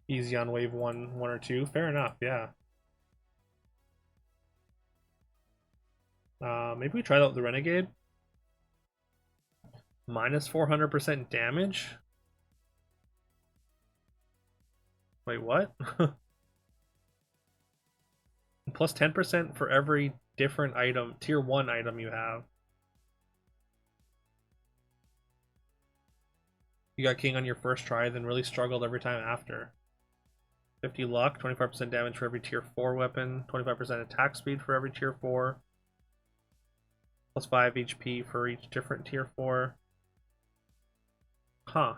Easy on wave one or two. Fair enough, yeah. Maybe we try out the Renegade. Minus 400% damage? Wait, what? Plus 10% for every different item, tier 1 item you have. You got king on your first try, then really struggled every time after. 50 luck, 25% damage for every tier 4 weapon, 25% attack speed for every tier 4, plus 5 HP for each different tier 4. Huh.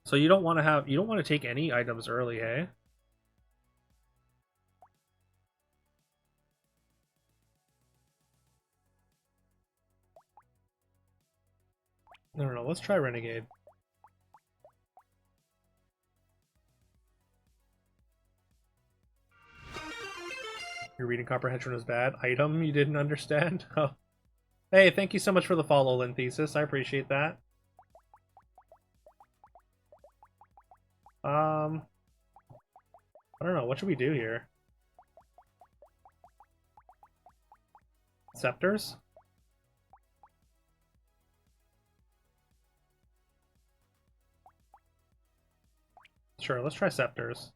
So you don't want to take any items early, hey? No, let's try Renegade. Your reading comprehension was bad. Item you didn't understand? Oh. Hey, thank you so much for the follow, Lynn Thesis. I appreciate that. I don't know. What should we do here? Scepters? Sure, let's try scepters.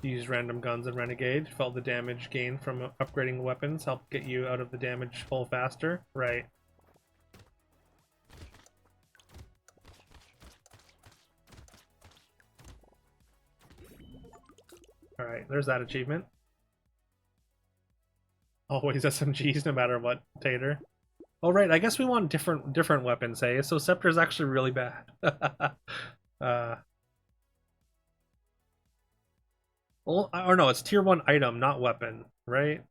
Use random guns and Renegade. Felt the damage gained from upgrading weapons helped get you out of the damage hole faster. Right. Alright, there's that achievement. Always SMGs no matter what, Tater. Oh right, I guess we want different weapons, hey? So Scepter's actually really bad. Well, or no, it's tier 1 item, not weapon, right?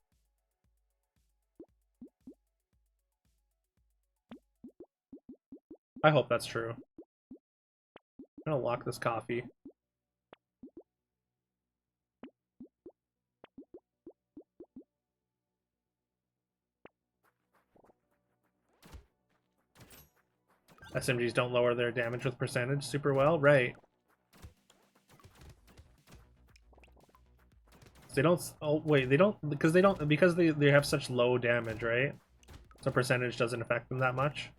I hope that's true. I'm gonna lock this coffee. SMGs don't lower their damage with percentage super well, right? They don't. Oh wait, they don't because they have such low damage, right? So percentage doesn't affect them that much.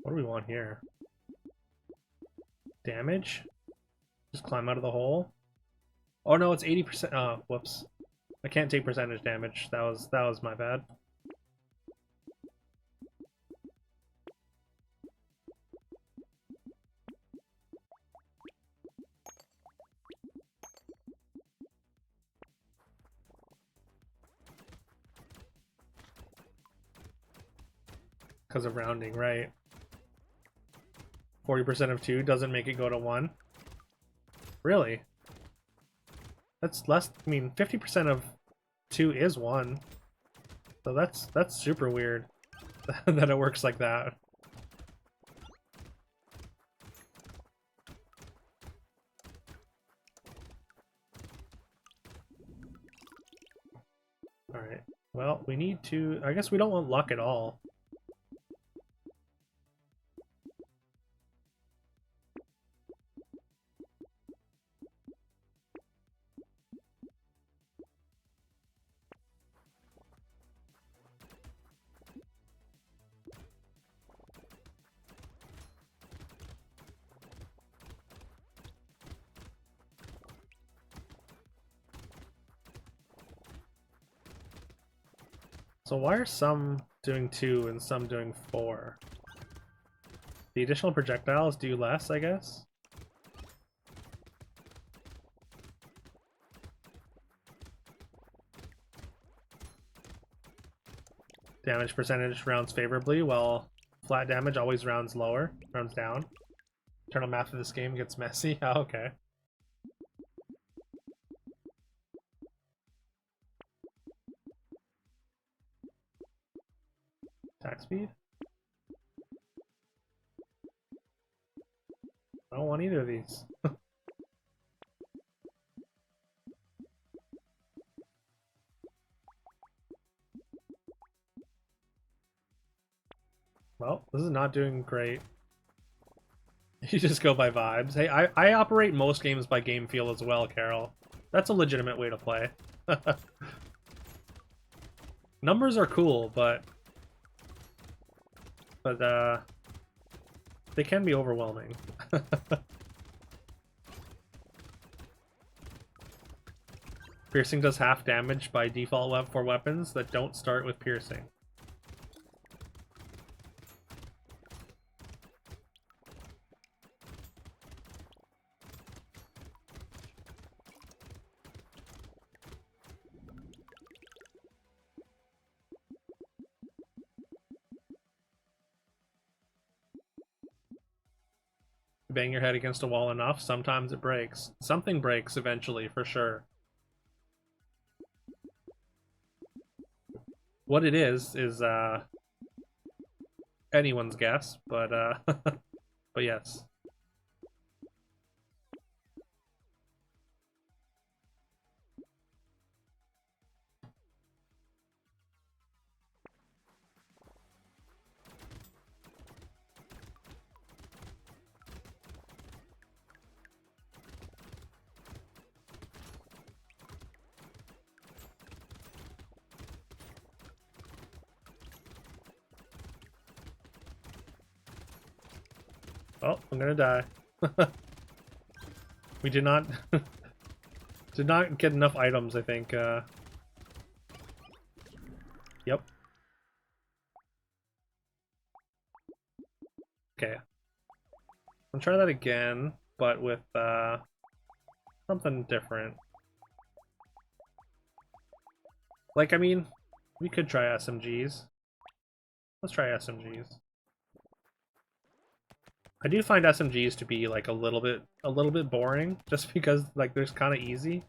What do we want here? Damage? Just climb out of the hole? Oh no, it's 80%. Oh, whoops. I can't take percentage damage. That was my bad. Because of rounding, right? 40% of 2 doesn't make it go to 1. Really? That's less. I mean, 50% of 2 is 1. So that's super weird that it works like that. Alright. Well, we need to... I guess we don't want luck at all. So why are some doing 2 and some doing 4? The additional projectiles do less, I guess? Damage percentage rounds favorably, while flat damage always rounds lower, rounds down. Internal math of this game gets messy. Oh, okay. Attack speed? I don't want either of these. Well, this is not doing great. You just go by vibes. Hey, I operate most games by game feel as well, Carol. That's a legitimate way to play. Numbers are cool, but they can be overwhelming. Piercing does half damage by default for weapons that don't start with piercing. Bang your head against a wall enough, sometimes it breaks. Something breaks eventually, for sure. What it is anyone's guess, but but yes. Oh, I'm gonna die. We did not did not get enough items, I think. Yep. Okay. I'll try that again, but with something different. Like, I mean, we could try SMGs. Let's try SMGs. I do find SMGs to be like a little bit boring, just because like they're kind of easy.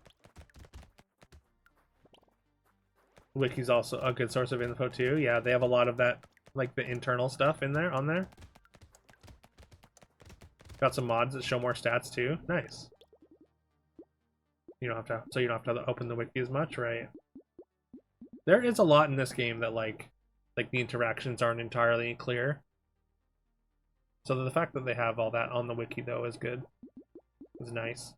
Wiki's also a good source of info too. Yeah, they have a lot of that, like the internal stuff in there, on there. Got some mods that show more stats too. Nice. You don't have to, so you don't have to open the wiki as much, right? There is a lot in this game that like the interactions aren't entirely clear. So the fact that they have all that on the wiki though is good. Is nice.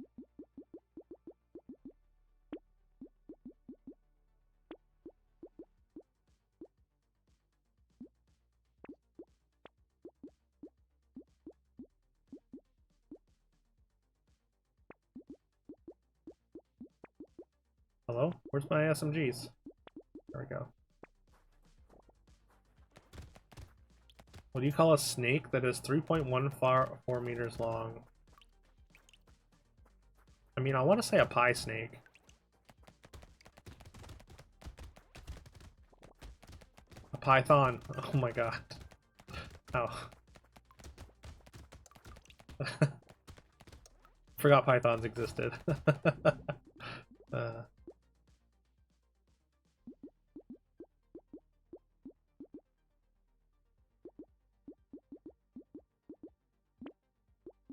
Hello? Where's my SMGs? There we go. What do you call a snake that is 3.14 meters long? I mean, I want to say a pie snake. A python. Oh my god. Oh. Forgot pythons existed.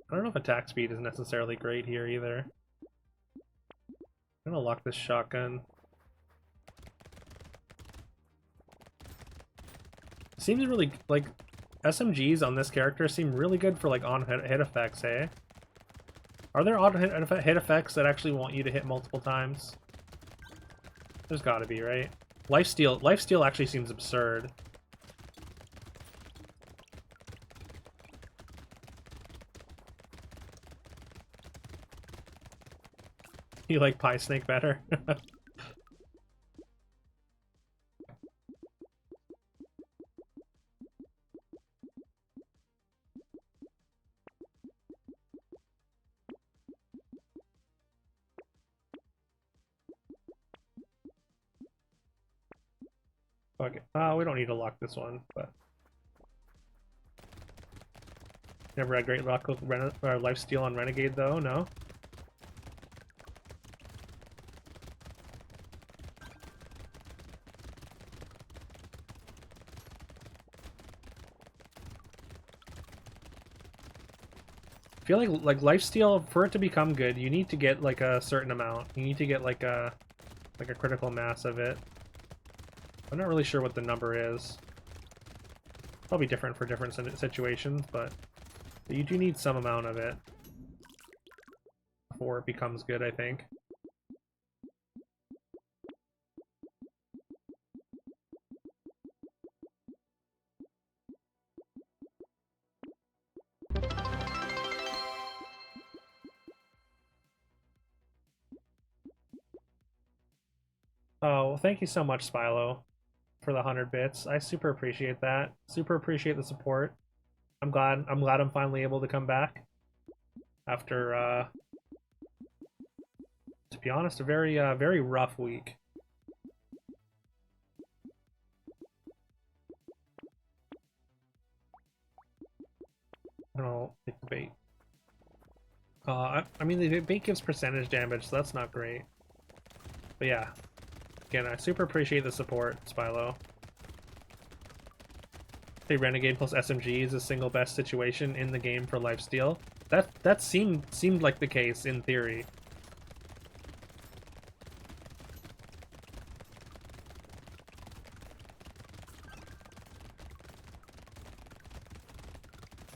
I don't know if attack speed is necessarily great here either. I'm gonna lock this shotgun. Seems really, like, SMGs on this character seem really good for, like, on-hit effects, eh? Are there on-hit effects that actually want you to hit multiple times? There's gotta be, right? Lifesteal actually seems absurd. You like Pie Snake better? Okay. We don't need to lock this one, but never had great luck with lifesteal on Renegade though. No. feel like lifesteal, for it to become good, you need to get like a certain amount. You need to get like a critical mass of it. I'm not really sure what the number is. Probably different for different situations, but you do need some amount of it before it becomes good, I think. Oh, well, thank you so much, Spilo, for the 100 bits. I super appreciate that. Super appreciate the support. I'm glad I'm finally able to come back after to be honest, a very rough week. I'll take the bait. I mean, the bait gives percentage damage, so that's not great. But yeah, again, I super appreciate the support, Spilo. Say Renegade plus SMG is the single best situation in the game for lifesteal. That seemed like the case in theory.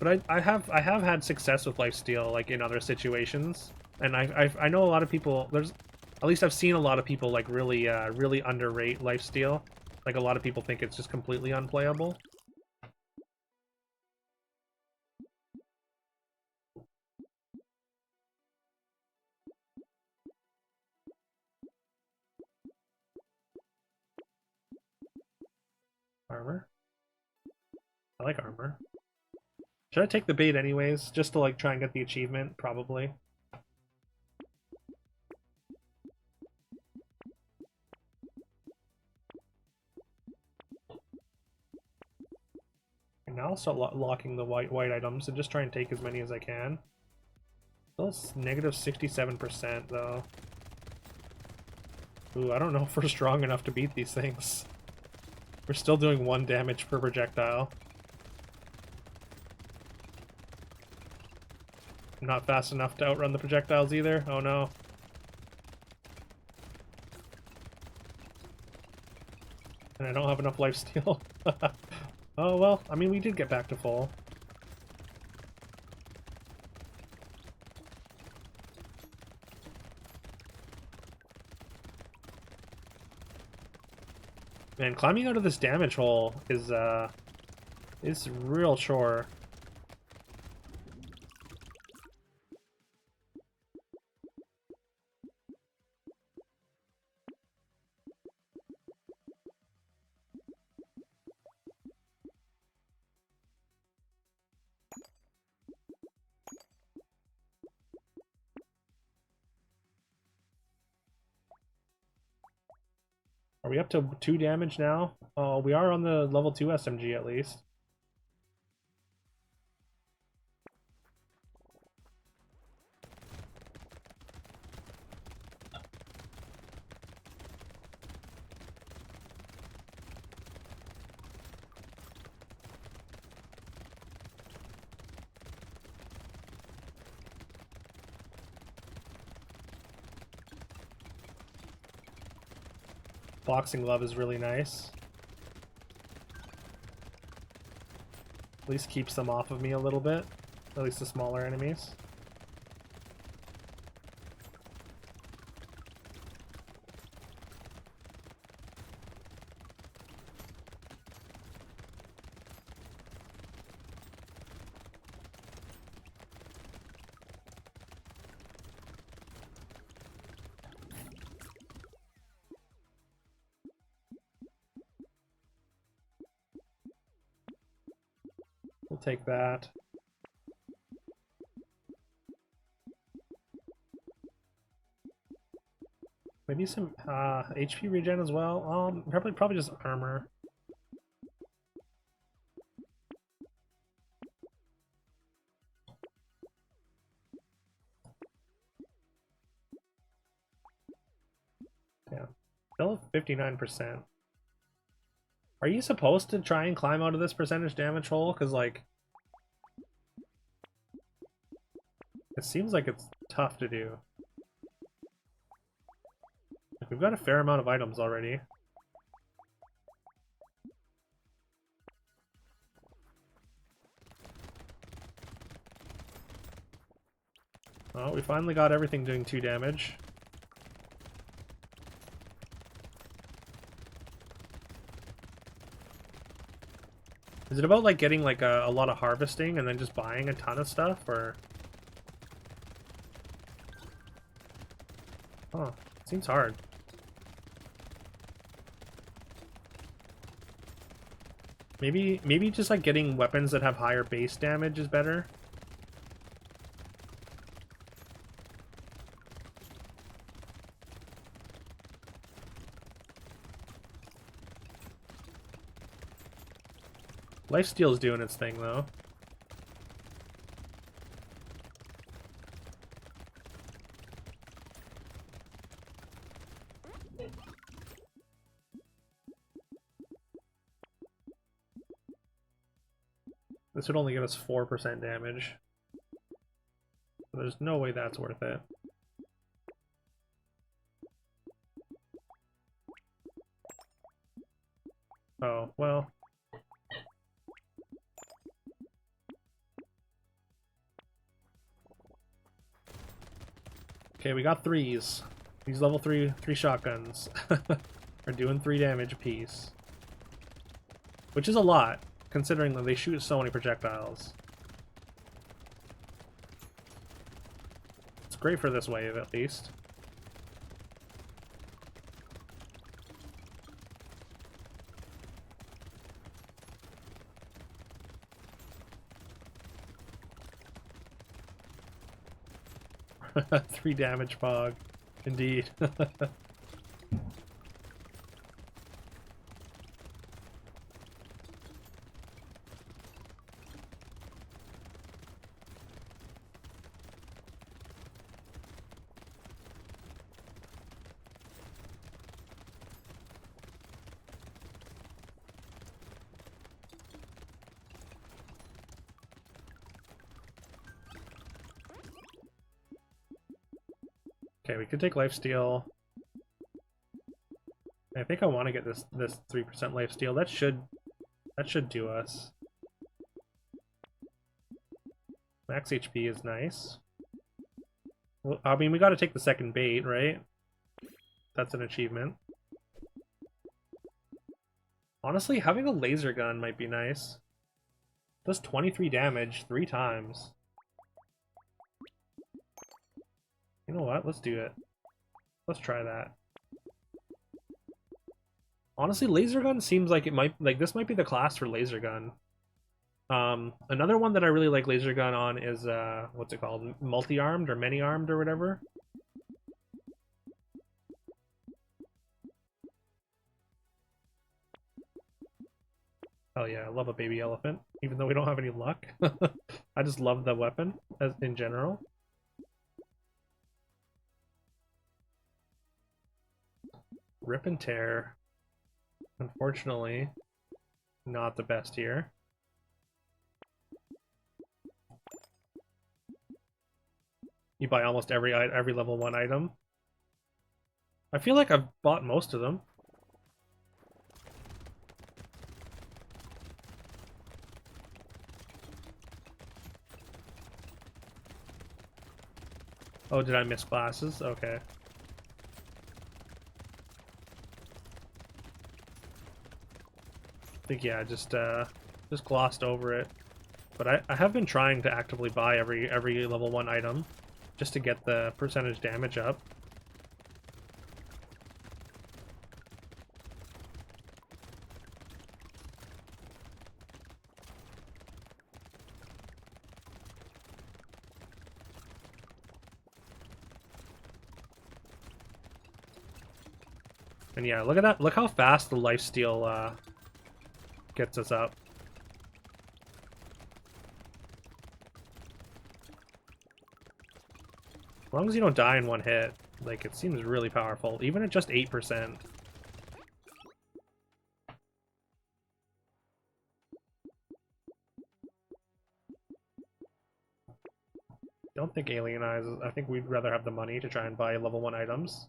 But I have had success with lifesteal like in other situations, and I know a lot of people. There's at least I've seen a lot of people like really underrate lifesteal. Like a lot of people think it's just completely unplayable. Armor. I like armor. Should I take the bait anyways, just to like try and get the achievement? Probably. And now I'll start locking the white items and just try and take as many as I can. Still negative 67% though. Ooh, I don't know if we're strong enough to beat these things. We're still doing 1 damage per projectile. I'm not fast enough to outrun the projectiles either. Oh no. And I don't have enough lifesteal. Oh well, I mean we did get back to full. Man, climbing out of this damage hole is real chore. Are we up to 2 damage now? Oh, we are on the level 2 SMG at least. Boxing glove is really nice. At least keeps them off of me a little bit. At least the smaller enemies. We'll take that. Maybe some HP regen as well. Probably just armor. Yeah, still 59%. Are you supposed to try and climb out of this percentage damage hole? Because, like... It seems like it's tough to do. Like, we've got a fair amount of items already. Oh, we finally got everything doing 2 damage. Is it about like getting like a lot of harvesting and then just buying a ton of stuff, or? Oh, seems hard. Maybe just like getting weapons that have higher base damage is better. Lifesteal's doing its thing though. This would only give us 4% damage. There's no way that's worth it. Oh, well. Okay, we got 3s. These level 3 shotguns are doing 3 damage apiece. Which is a lot, considering that they shoot so many projectiles. It's great for this wave, at least. Three damage fog, indeed. Okay, we could take lifesteal. I think I want to get this 3% lifesteal. That should do us. Max HP is nice. Well, I mean, we got to take the second bait, right? That's an achievement. Honestly, having a laser gun might be nice. Does 23 damage 3 times. You know what? Let's do it. Let's try that. Honestly, laser gun seems like it might, like, this might be the class for laser gun. Another one that I really like laser gun on is what's it called? Multi-armed or many-armed or whatever. Oh yeah, I love a baby elephant, even though we don't have any luck. I just love the weapon as in general. Rip and tear. Unfortunately, not the best here. You buy almost every level 1 item. I feel like I've bought most of them. Oh, did I miss classes? Okay. I think yeah, just glossed over it. But I have been trying to actively buy every level 1 item just to get the percentage damage up. And yeah, look at that. Look how fast the lifesteal gets us up. As long as you don't die in 1 hit, like, it seems really powerful, even at just 8%. don't think Alien Eyes. I think we'd rather have the money to try and buy level 1 items.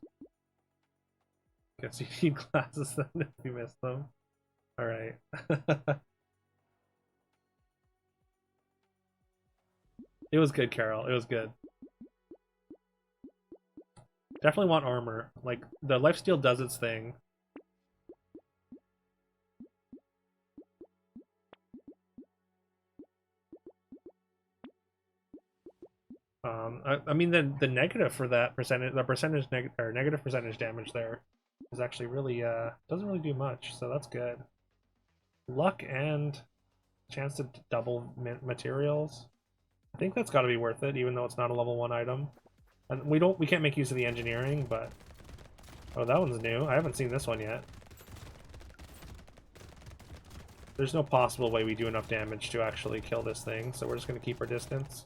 Guess you need glasses then if you miss them. Alright. It was good, Carol. It was good. Definitely want armor. Like, the lifesteal does its thing. I mean the negative for that percentage, negative percentage damage there is actually really doesn't really do much, so that's good. Luck and chance to double materials. I think that's got to be worth it, even though it's not a level 1 item. And we can't make use of the engineering, but oh, that one's new. I haven't seen this one yet. There's no possible way we do enough damage to actually kill this thing, so we're just gonna keep our distance.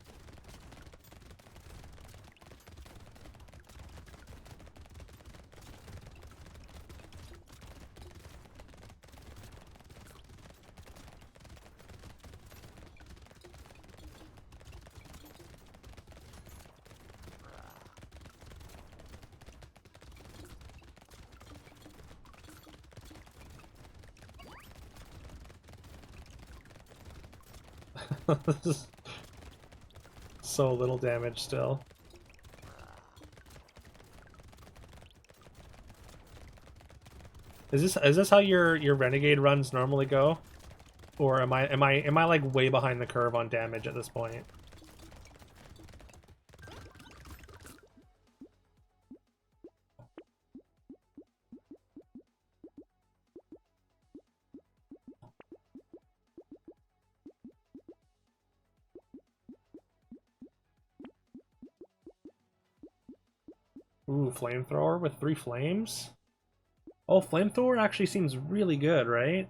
This is so little damage still. Is this how your Renegade runs normally go? Or am I like way behind the curve on damage at this point? Ooh, flamethrower with 3 flames? Oh, flamethrower actually seems really good, right?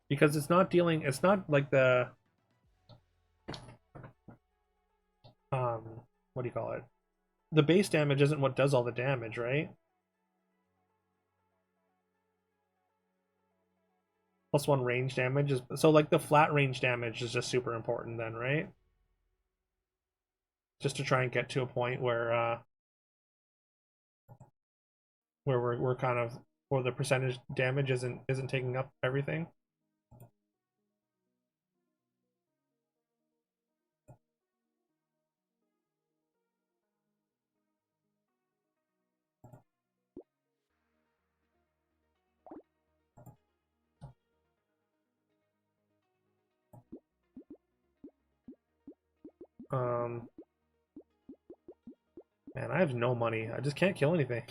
Because it's not like the what do you call it? The base damage isn't what does all the damage, right? +1 range damage is so like the flat range damage is just super important then, right? Just to try and get to a point where we're kind of where the percentage damage isn't taking up everything. Man, I have no money. I just can't kill anything.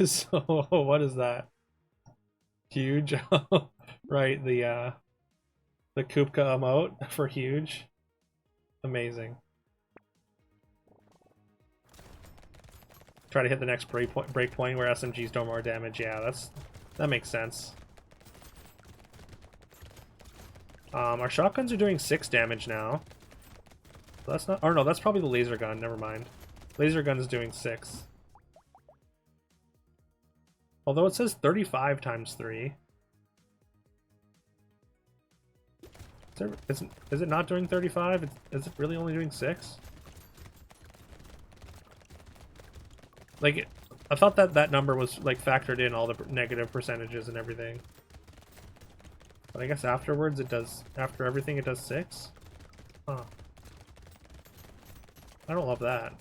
So what is that? Huge. Right, the Kupka emote for huge. Amazing. Try to hit the next break point where SMGs do more damage. Yeah, that makes sense. Our shotguns are doing 6 damage now. That's not. Or no, that's probably the laser gun. Never mind. Laser gun is doing 6. Although it says 35 times 3. Is it not doing 35? Is it really only doing 6? Like, I thought that number was like factored in all the negative percentages and everything. But I guess afterwards it does. After everything, it does 6. Huh. I don't love that.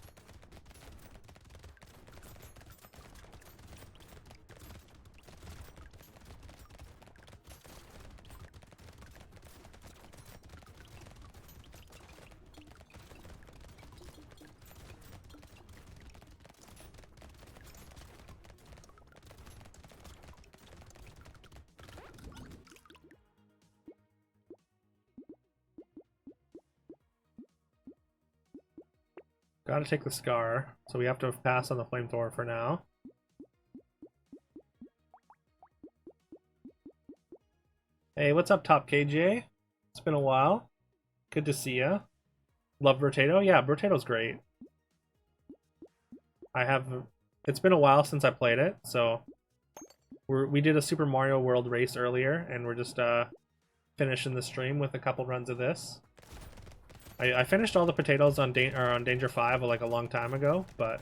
Gotta take the scar, so we have to pass on the flamethrower for now. Hey, what's up, Top KJ? It's been a while. Good to see ya. Love Brotato? Yeah, Brotato's great. I have. It's been a while since I played it, so we did a Super Mario World race earlier, and we're just finishing the stream with a couple runs of this. I finished all the potatoes on Danger 5 like a long time ago, but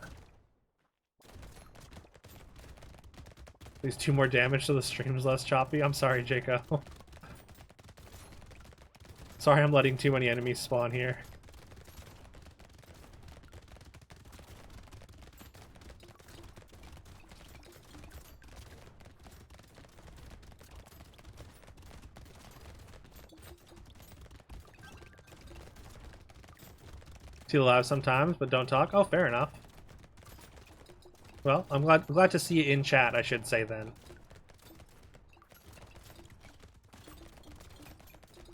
these 2 more damage so the stream's less choppy. I'm sorry, Jacob. Sorry I'm letting too many enemies spawn here. Too loud sometimes, but don't talk. Oh, fair enough. Well, I'm glad to see you in chat, I should say then.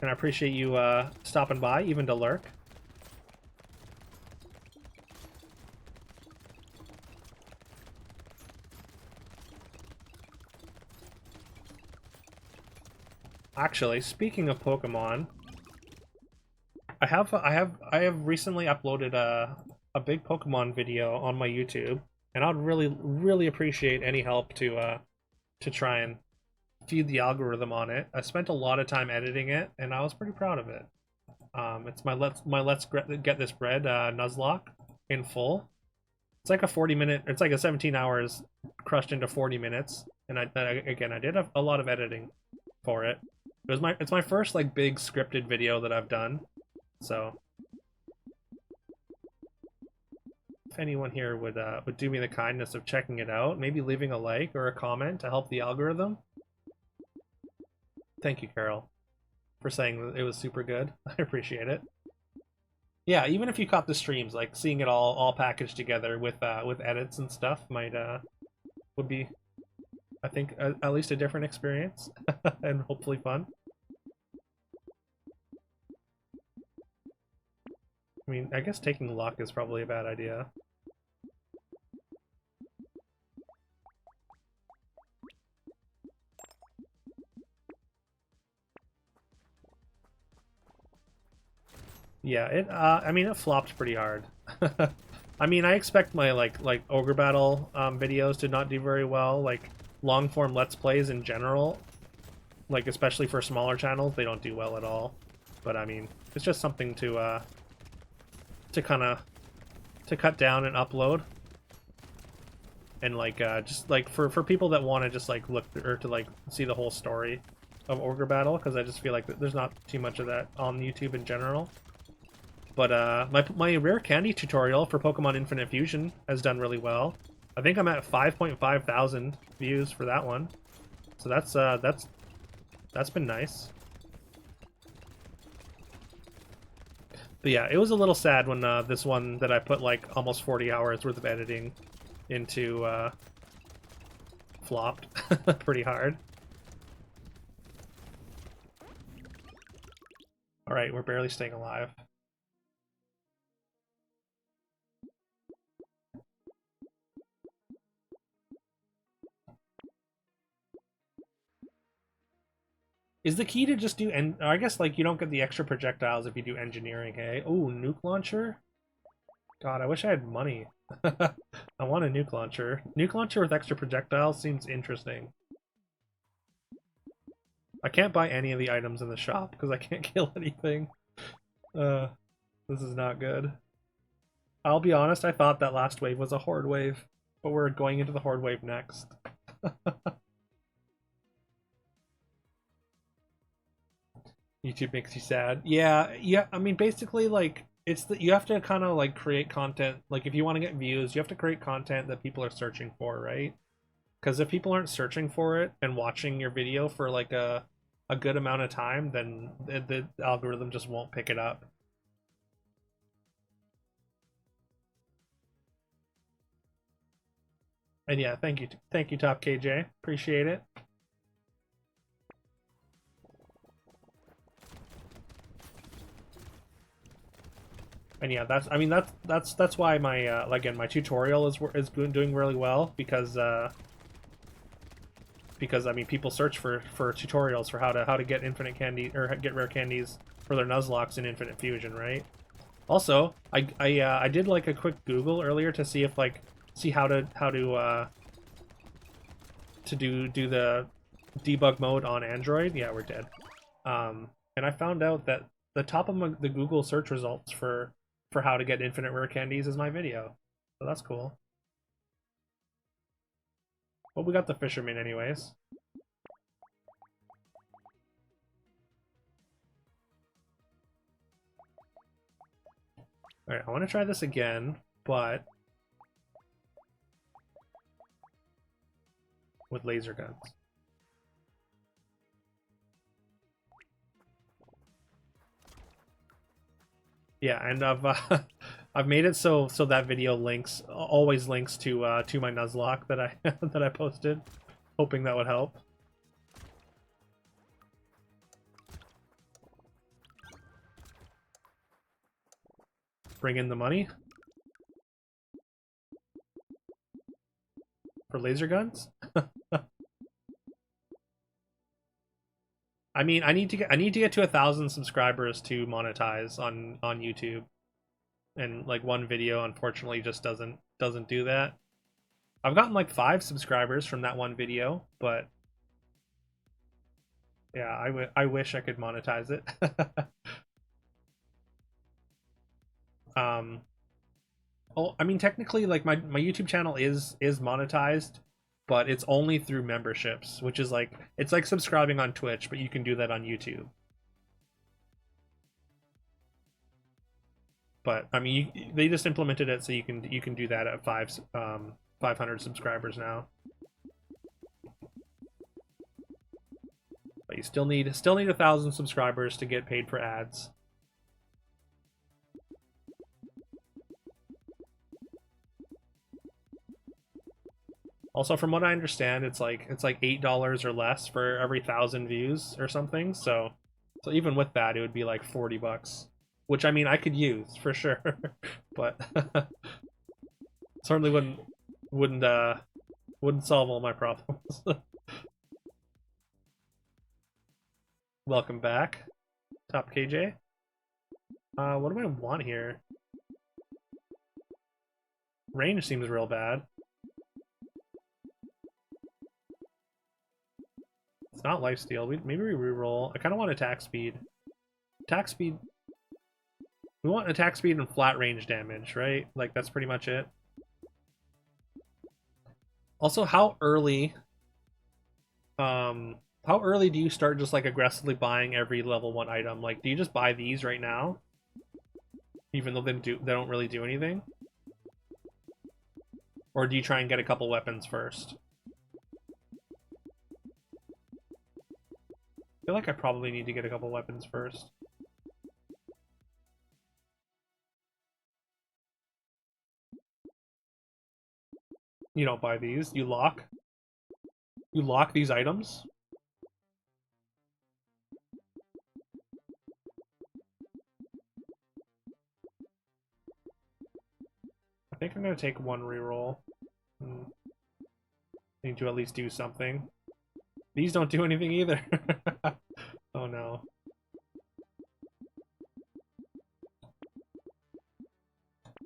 And I appreciate you stopping by, even to lurk. Actually, speaking of Pokemon, I have recently uploaded a big Pokemon video on my YouTube, and I'd really appreciate any help to try and feed the algorithm on it. I spent a lot of time editing it, and I was pretty proud of it. It's my Let's Get This Bread Nuzlocke in full. It's like a 40-minute. It's like a 17 hours crushed into 40 minutes, and again I did a lot of editing for it. It's my first like big scripted video that I've done. So, if anyone here would do me the kindness of checking it out, maybe leaving a like or a comment to help the algorithm. Thank you, Carol, for saying that it was super good. I appreciate it. Yeah, even if you caught the streams, like seeing it all packaged together with edits and stuff might would be, I think, at least a different experience and hopefully fun. I mean, I guess taking luck is probably a bad idea. Yeah, I mean, it flopped pretty hard. I mean, I expect my like Ogre Battle videos to not do very well. Like long form Let's Plays in general, like especially for smaller channels, they don't do well at all. But I mean, it's just something to kind of cut down and upload, and like just like for people that want to just like look or to like see the whole story of Ogre Battle, because I just feel like there's not too much of that on YouTube in general. But my rare candy tutorial for Pokemon Infinite Fusion has done really well. I think I'm at 5.5 thousand views for that one, so that's been nice. But yeah, it was a little sad when this one that I put like almost 40 hours worth of editing into flopped pretty hard. All right, we're barely staying alive. Is the key to just do, and I guess like you don't get the extra projectiles if you do engineering, hey? Oh, nuke launcher? God, I wish I had money. I want a nuke launcher. Nuke launcher with extra projectiles seems interesting. I can't buy any of the items in the shop because I can't kill anything. This is not good. I'll be honest, I thought that last wave was a horde wave, but we're going into the horde wave next. YouTube makes you sad. Yeah. I mean, basically, like you have to kind of like create content. Like if you want to get views, you have to create content that people are searching for, right? Because if people aren't searching for it and watching your video for like a good amount of time, then the algorithm just won't pick it up. And yeah, thank you, Top KJ. Appreciate it. And yeah, that's why my again my tutorial is doing really well, because I mean people search for tutorials for how to get infinite candy or get rare candies for their Nuzlocks in Infinite Fusion, right? Also, I did like a quick Google earlier to see if like see how to do the debug mode on Android. Yeah, we're dead. And I found out that the top of the Google search results for how to get infinite rare candies is my video. So that's cool. But we got the fisherman anyways. Alright, I want to try this again, but with laser guns. Yeah, and I've I've made it so that video links always links to my Nuzlocke that I that I posted, hoping that would help. Bring in the money for laser guns. I mean, I need to get to 1,000 subscribers to monetize on YouTube, and like one video unfortunately just doesn't do that. I've gotten like 5 subscribers from that one video, but yeah, I wish I could monetize it. Oh, I mean, technically, like my YouTube channel is monetized, but it's only through memberships, which is like it's like subscribing on Twitch, but you can do that on YouTube. But I mean, they just implemented it so you can do that at 500 subscribers now. But you still need 1,000 subscribers to get paid for ads. Also, from what I understand, it's like $8 or less for every 1,000 views or something. So even with that, it would be like $40, which I mean I could use for sure, but certainly wouldn't solve all my problems. Welcome back, Top KJ. What do I want here? Range seems real bad. It's not lifesteal. Maybe we reroll. I kind of want attack speed. Attack speed. We want attack speed and flat range damage, right? Like that's pretty much it. Also, how early do you start just like aggressively buying every level 1 item? Like, do you just buy these right now, even though they don't really do anything? Or do you try and get a couple weapons first? I feel like I probably need to get a couple weapons first. You don't buy these. You lock these items. I think I'm gonna take one reroll. Need to at least do something. These don't do anything either. Oh no.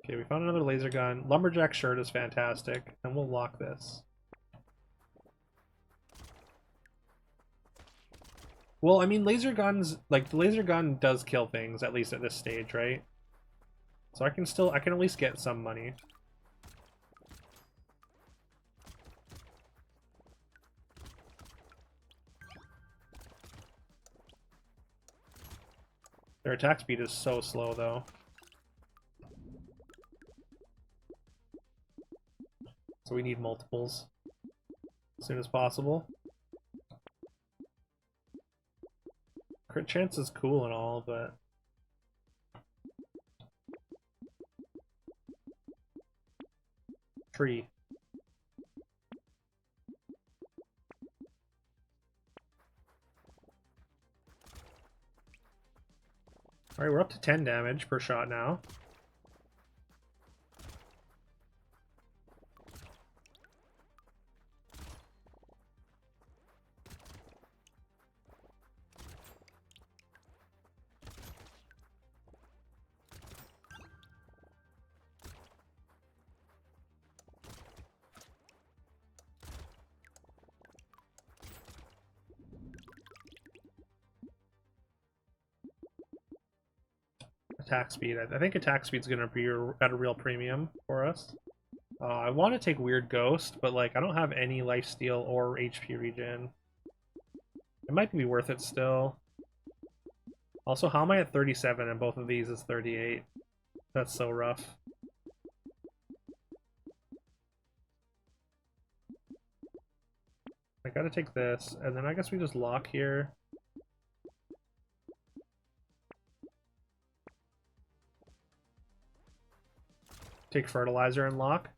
Okay, we found another laser gun. Lumberjack shirt is fantastic, and we'll lock this. Well, I mean, laser guns, like, the laser gun does kill things, at least at this stage, right? So I can at least get some money. Their attack speed is so slow, though. So we need multiples as soon as possible. Crit chance is cool and all, but tree. Alright, we're up to 10 damage per shot now. attack speed. I think attack speed's gonna be at a real premium for us. I want to take Weird Ghost, but like I don't have any lifesteal or HP regen. It might be worth it still. Also, how am I at 37 and both of these is 38? That's so rough. I gotta take this, and then I guess we just lock here. Take fertilizer and lock.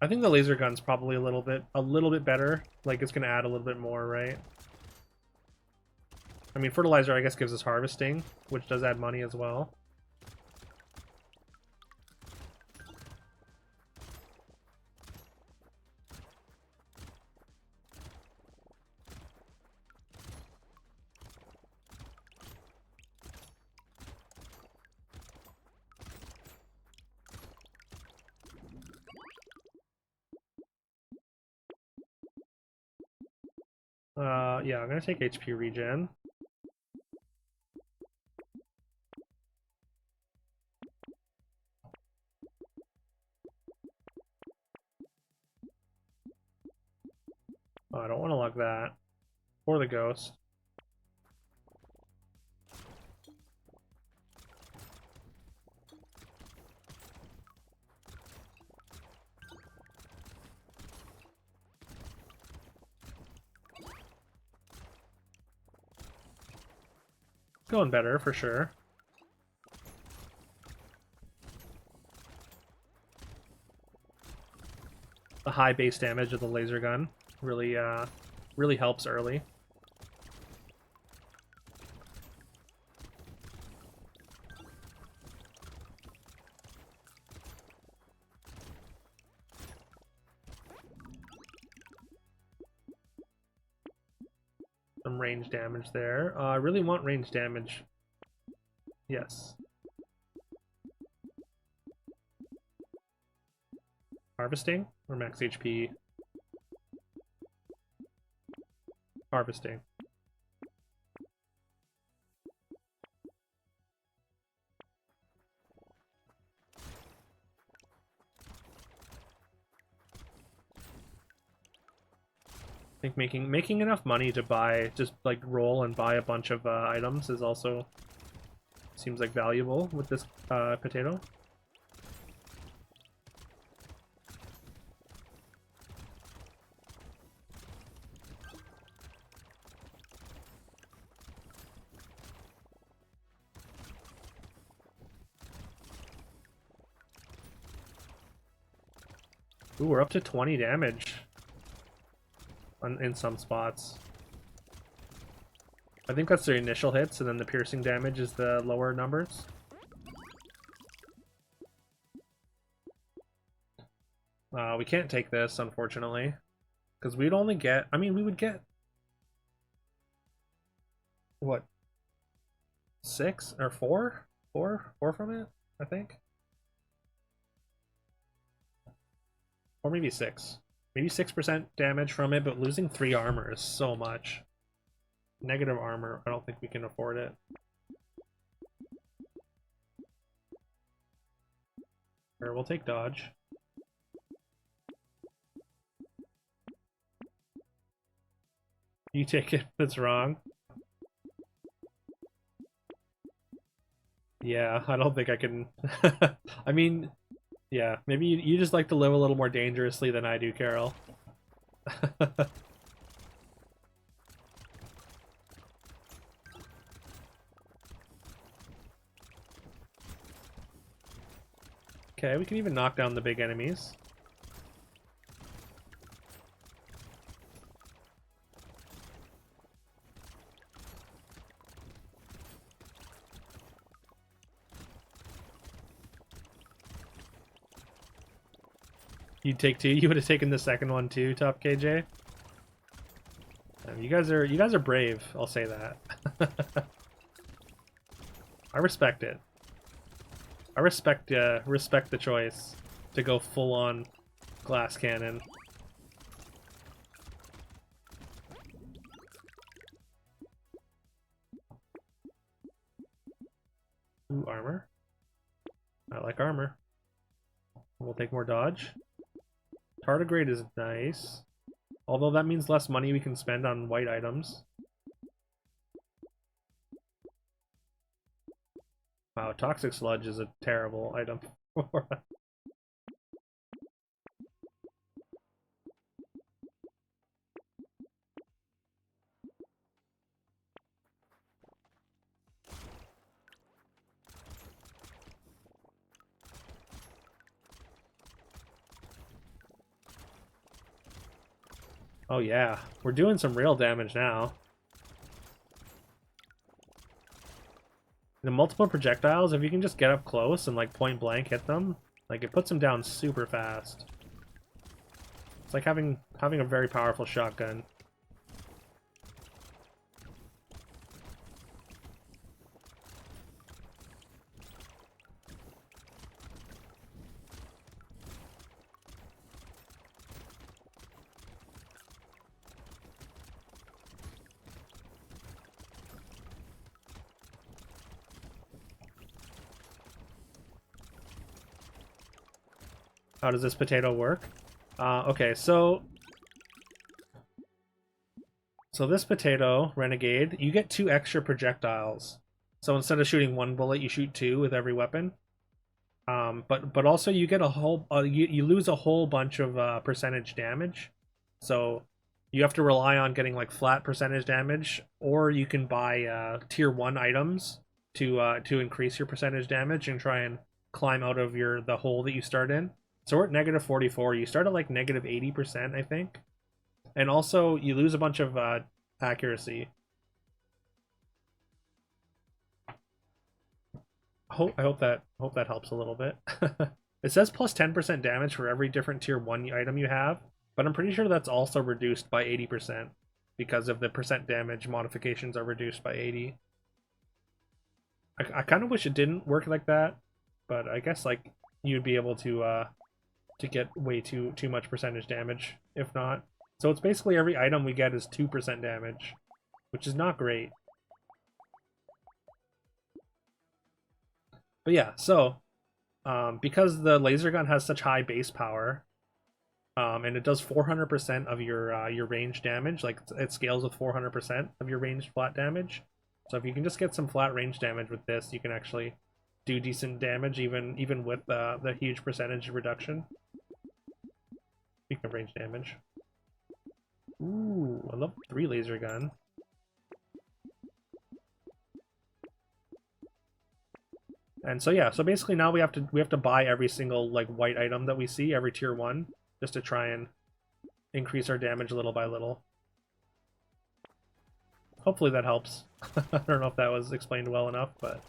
I think the laser gun's probably a little bit better. Like it's gonna add a little bit more, right? I mean, fertilizer I guess gives us harvesting, which does add money as well. Yeah, I'm gonna take HP regen. Oh, I don't want to lug that. Or the ghost. Going better for sure. The high base damage of the laser gun really really helps early. Some range damage there. I really want range damage. Yes. Harvesting or max HP? Harvesting. I think making enough money to buy, just like roll and buy a bunch of items is also seems like valuable with this potato. Ooh, we're up to 20 damage in some spots. I think that's the initial hits, and then the piercing damage is the lower numbers. We can't take this, unfortunately, because we'd only get, I mean, we would get, what, 6 or 4? 4 from it, I think. Or maybe 6. Maybe 6% damage from it, but losing 3 armor is so much. Negative armor, I don't think we can afford it. Or we'll take dodge. You take it, that's wrong. Yeah, I don't think I can... I mean, yeah, maybe you just like to live a little more dangerously than I do, Carol. Okay, we can even knock down the big enemies. You'd take 2. You would have taken the second one too, Top KJ. You guys are brave. I'll say that. I respect it. I respect the choice to go full on glass cannon. Ooh, armor. I like armor. We'll take more dodge. Tardigrade is nice. Although that means less money we can spend on white items. Wow, Toxic Sludge is a terrible item. Oh yeah, we're doing some real damage now. The multiple projectiles, if you can just get up close and like point blank hit them, like it puts them down super fast. It's like having a very powerful shotgun. How does this potato work? Okay, so this potato, Renegade, you get 2 extra projectiles. So instead of shooting 1 bullet, you shoot 2 with every weapon. But also you get a whole you lose a whole bunch of percentage damage. So you have to rely on getting like flat percentage damage, or you can buy tier 1 items to increase your percentage damage and try and climb out of the hole that you start in. So we're at negative 44. You start at like negative 80%, I think. And also, you lose a bunch of accuracy. I hope that helps a little bit. It says plus 10% damage for every different tier 1 item you have, but I'm pretty sure that's also reduced by 80% because of the percent damage modifications are reduced by 80. I kind of wish it didn't work like that, but I guess like you'd be able to get way too much percentage damage if not. So it's basically every item we get is 2% damage, which is not great. But yeah, so because the laser gun has such high base power, and it does 400% of your range damage, like it scales with 400% of your range flat damage. So if you can just get some flat range damage with this, you can actually do decent damage even with the huge percentage reduction. Speaking of range damage. Ooh, I love 3 laser gun. And so yeah, so basically now we have to buy every single like white item that we see, every tier 1, just to try and increase our damage little by little. Hopefully that helps. I don't know if that was explained well enough, but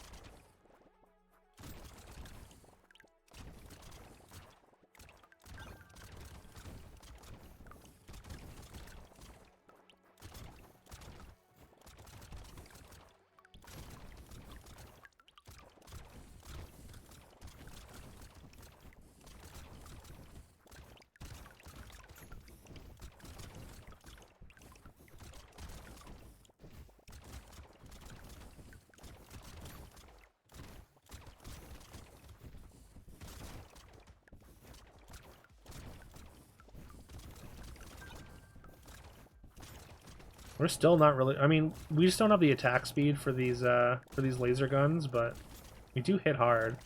we're still not really. I mean, we just don't have the attack speed for these laser guns, but we do hit hard.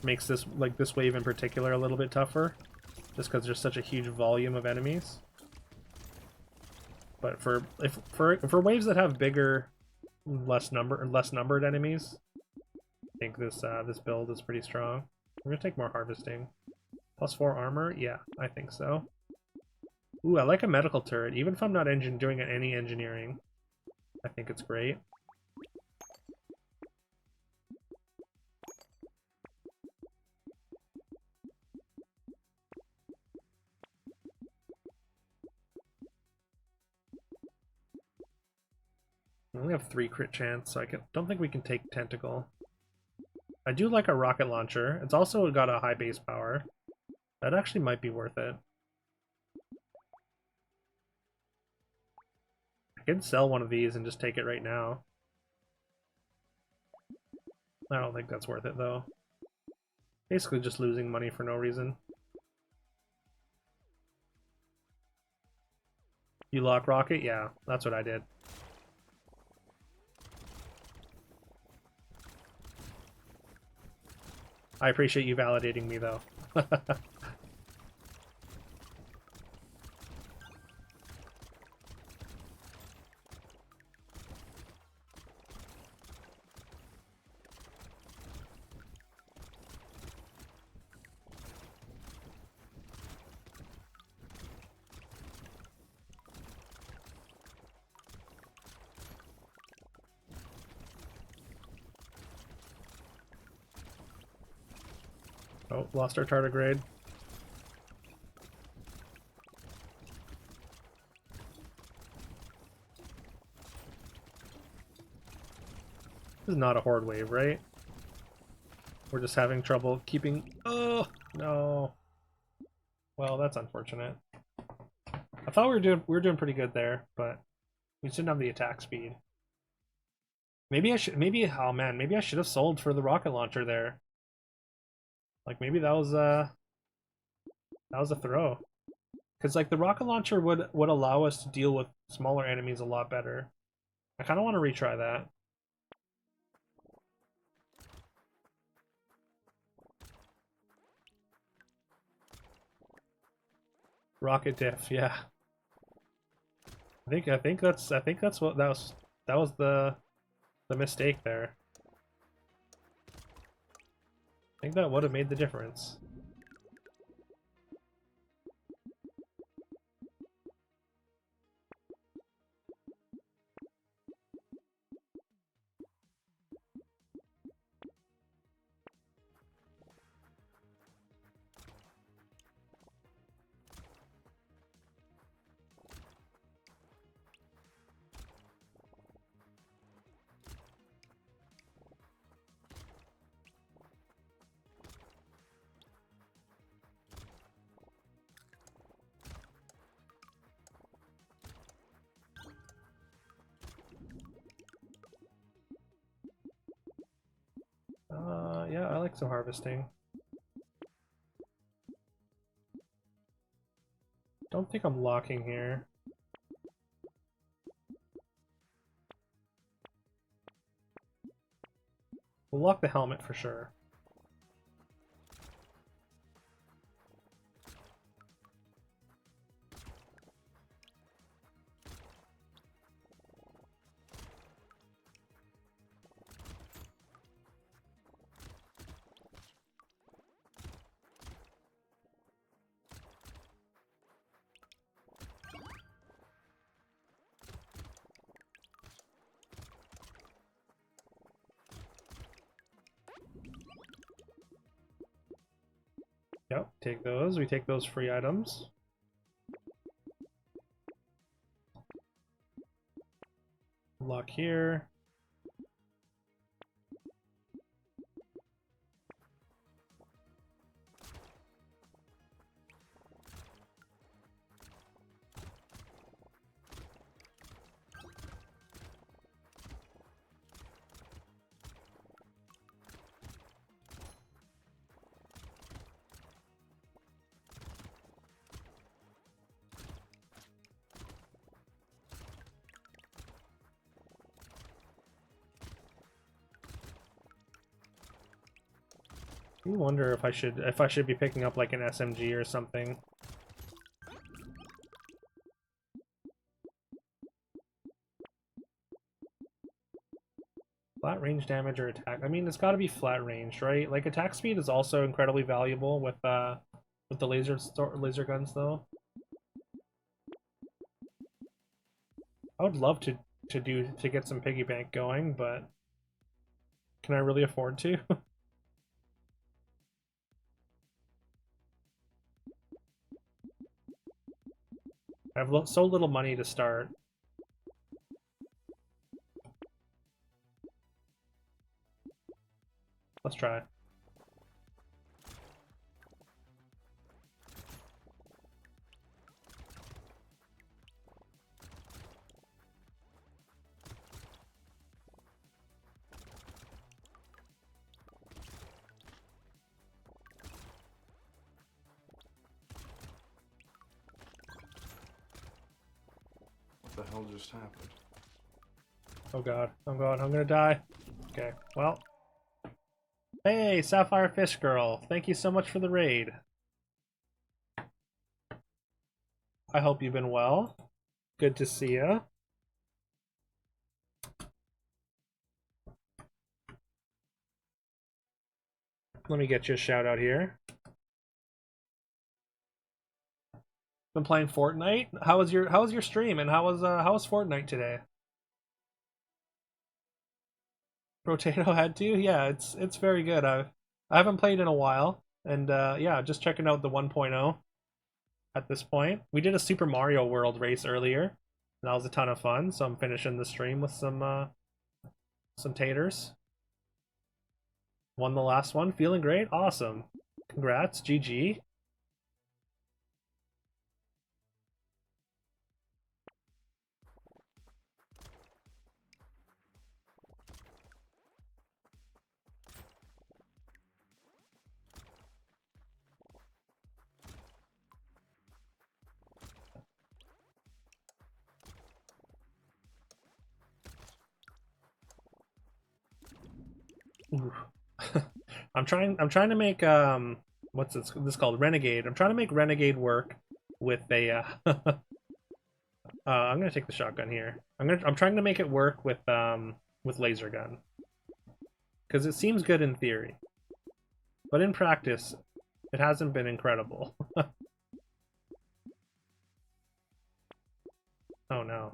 Makes this this wave in particular a little bit tougher, just because there's such a huge volume of enemies. But for waves that have bigger, less numbered enemies, I think this build is pretty strong. We're gonna take more harvesting. Plus 4 armor, yeah, I think so. Ooh, I like a medical turret, even if I'm not doing any engineering. I think it's great. We only have 3 crit chance, so don't think we can take Tentacle. I do like a rocket launcher. It's also got a high base power. That actually might be worth it. I could sell one of these and just take it right now. I don't think that's worth it though. Basically just losing money for no reason. You lock rocket? Yeah, that's what I did. I appreciate you validating me though. Oh, lost our tardigrade. This is not a horde wave, right? We're just having trouble keeping... Oh, no. Well, that's unfortunate. I thought we were doing pretty good there, but we just didn't have the attack speed. Maybe I should... Maybe... Oh, man. Maybe I should have sold for the rocket launcher there. Like, maybe that was a throw. Because, like, the rocket launcher would allow us to deal with smaller enemies a lot better. I kind of want to retry that. Rocket diff, yeah. I think that's what that was the mistake there. I think that would have made the difference. Yeah, I like some harvesting. Don't think I'm locking here. We'll lock the helmet for sure. Yep, take those. We take those free items. Lock here. I wonder if I should be picking up like an SMG or something. Flat range damage or attack? I mean, it's got to be flat range, right? Like attack speed is also incredibly valuable with the laser guns, though. I would love to get some piggy bank going, but can I really afford to? I have so little money to start. Let's try. What the hell just happened? Oh god, oh god, I'm gonna die. Okay, well. Hey, Sapphire Fish Girl, thank you so much for the raid. I hope you've been well. Good to see you. Let me get you a shout out here. Been playing Fortnite. How was your stream and how was Fortnite today? Brotato had to? Yeah, it's very good. I haven't played in a while, and yeah, just checking out the 1.0 at this point. We did a Super Mario World race earlier, and that was a ton of fun. So I'm finishing the stream with some taters. Won the last one, feeling great, awesome. Congrats, GG. I'm trying to make what's this called, Renegade. I'm trying to make Renegade work with a I'm gonna take the shotgun here. I'm trying to make it work with laser gun. Because it seems good in theory. But in practice, it hasn't been incredible. Oh no.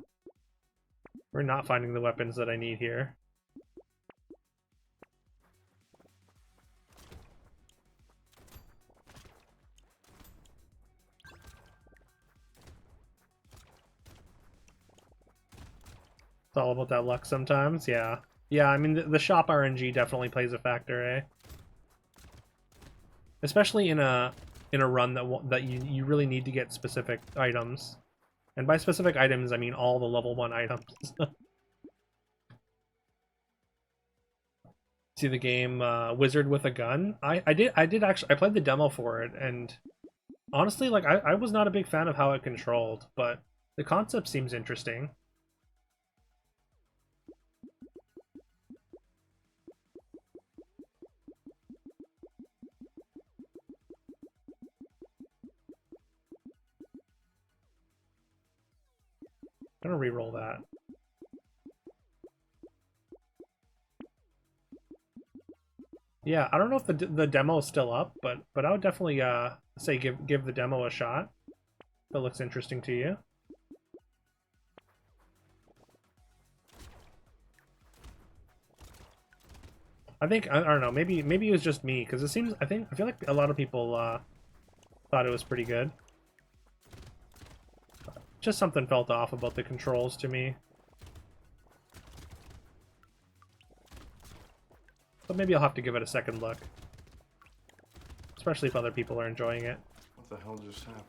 We're not finding the weapons that I need here. It's all about that luck sometimes, yeah. Yeah, I mean, the shop RNG definitely plays a factor, eh? Especially in a run that you really need to get specific items. And by specific items, I mean all the level 1 items. See the game Wizard with a Gun? I did actually, I played the demo for it, and honestly, like, I was not a big fan of how it controlled, but the concept seems interesting. I'm gonna re-roll that. Yeah, I don't know if the demo is still up, but I would definitely say give the demo a shot. If it looks interesting to you. I don't know, maybe it was just me, because it seems I feel like a lot of people thought it was pretty good. Just something felt off about the controls to me. But maybe I'll have to give it a second look. Especially if other people are enjoying it. What the hell just happened?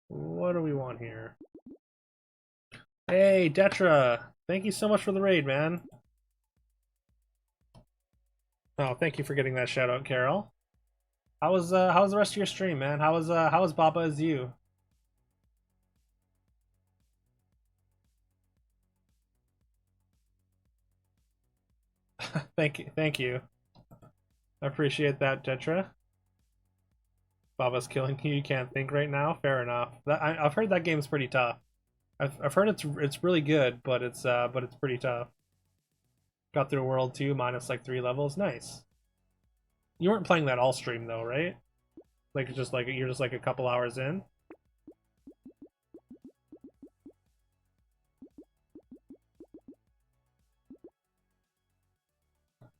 What do we want here? Hey, Detra! Thank you so much for the raid, man. Oh, thank you for getting that shout out, Carol. How was the rest of your stream, man? How was Baba as you? Thank you. I appreciate that, Tetra. Baba's killing you. You can't think right now. Fair enough. I've heard that game's pretty tough. I've heard it's really good, but it's pretty tough. Got through World 2 minus like 3 levels. Nice. You weren't playing that all stream though, right? Like you're just like a couple hours in.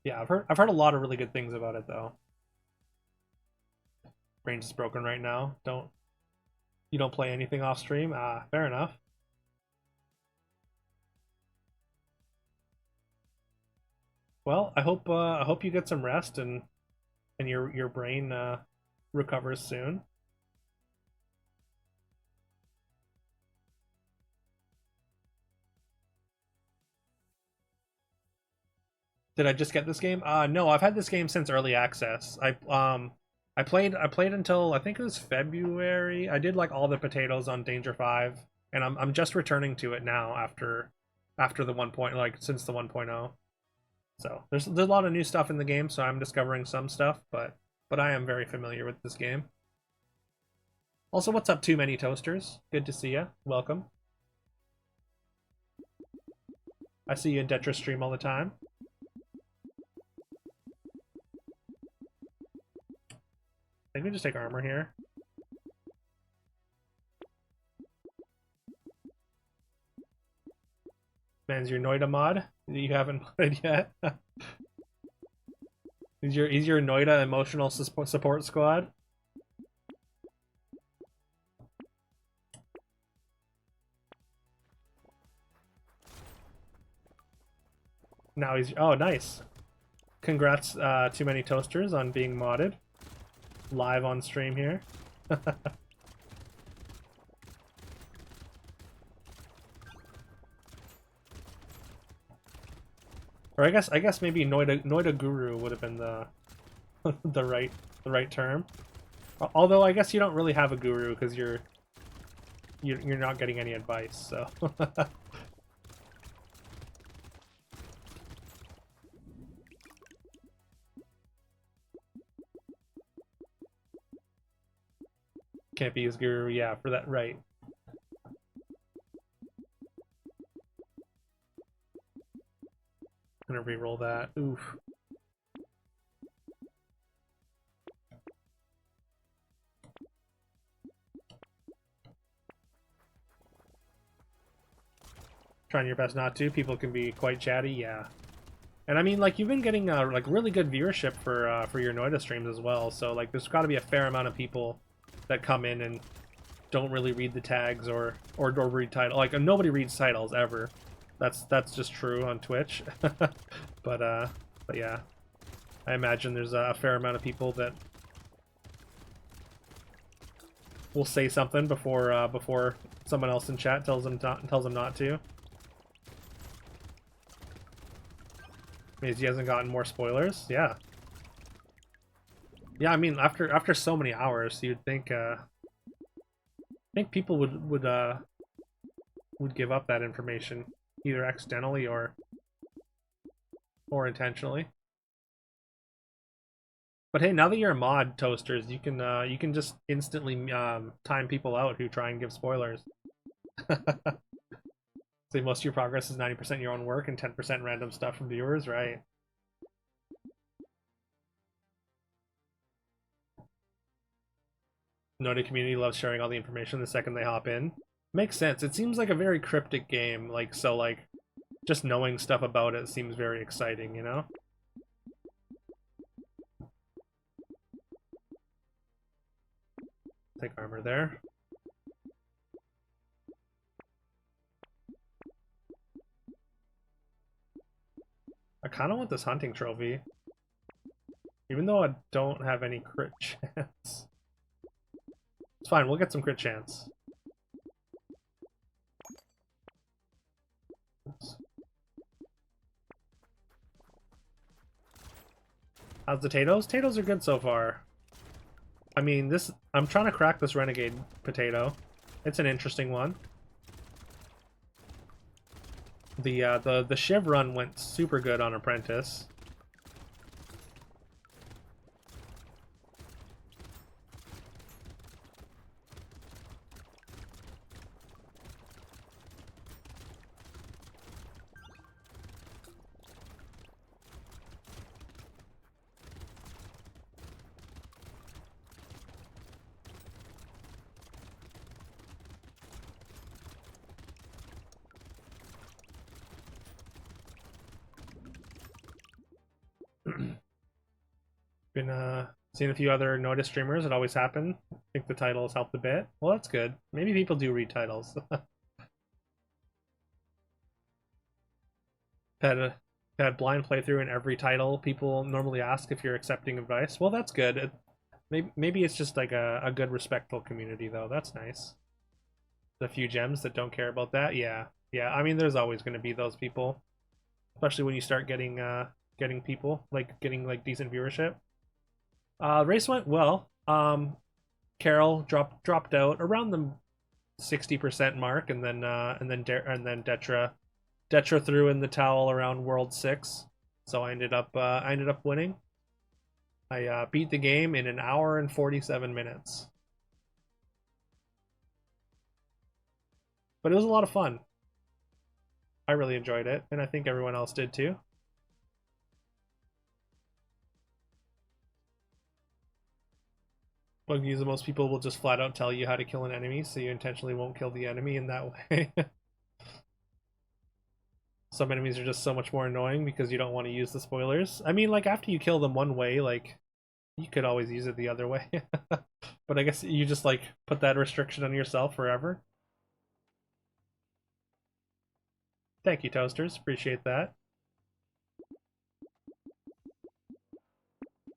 Yeah, I've heard a lot of really good things about it though. Range is broken right now. You don't play anything off stream? Ah, fair enough. Well, I hope you get some rest and your brain recovers soon. Did I just get this game? No, I've had this game since early access. I played until I think it was February. I did like all the potatoes on Danger 5, and I'm just returning to it now after the 1 point, like since the 1.0. So there's a lot of new stuff in the game, so I'm discovering some stuff, but I am very familiar with this game. Also, what's up, Too Many Toasters? Good to see you. Welcome. I see you in Detra stream all the time. I think we just take armor here. Man's your Noida mod that you haven't played yet. Is your Noida emotional support squad? Now he's nice. Congrats, Too Many Toasters, on being modded live on stream here. Or I guess maybe Noida Guru would have been the the right term. Although I guess you don't really have a guru because you're not getting any advice, so. Can't be his guru, yeah, for that, right. I'm gonna re-roll that. Oof. Trying your best not to. People can be quite chatty, yeah. And I mean, like, you've been getting like really good viewership for your Noida streams as well. So like, there's got to be a fair amount of people that come in and don't really read the tags or read title. Like, nobody reads titles ever. That's just true on Twitch. but yeah, I imagine there's a fair amount of people that will say something before someone else in chat tells them not to. Means he hasn't gotten more spoilers. Yeah. Yeah, I mean, after so many hours, you'd think people would give up that information either accidentally or intentionally. But hey, now that you're a mod, Toasters, you can just instantly time people out who try and give spoilers. So most of your progress is 90% your own work and 10% random stuff from viewers, right? Noted community loves sharing all the information the second they hop in. Makes sense. It seems like a very cryptic game, like, so like just knowing stuff about it seems very exciting, you know? Take armor there. I kind of want this hunting trophy. Even though I don't have any crit chance. It's fine, we'll get some crit chance. Oops. How's the potatoes? Potatoes are good so far. I mean, I'm trying to crack this Renegade potato. It's an interesting one. The Shiv run went super good on Apprentice. Been seeing a few other Notice streamers. It always happen. I think the title has helped a bit. Well, that's good. Maybe people do read titles. had blind playthrough in every title. People normally ask if you're accepting advice. Well, that's good. Maybe it's just like a good, respectful community, though. That's nice. The few gems that don't care about that, yeah. I mean, there's always going to be those people, especially when you start getting getting people, like getting like decent viewership. Race went well. Carol dropped out around the 60% mark, and then Detra threw in the towel around World 6, so I ended up winning. I beat the game in an hour and 47 minutes, but it was a lot of fun. I really enjoyed it, and I think everyone else did too. Bug news: most people will just flat out tell you how to kill an enemy, so you intentionally won't kill the enemy in that way. Some enemies are just so much more annoying because you don't want to use the spoilers. I mean, like, after you kill them one way, like, you could always use it the other way. But I guess you just, like, put that restriction on yourself forever. Thank you, Toasters. Appreciate that.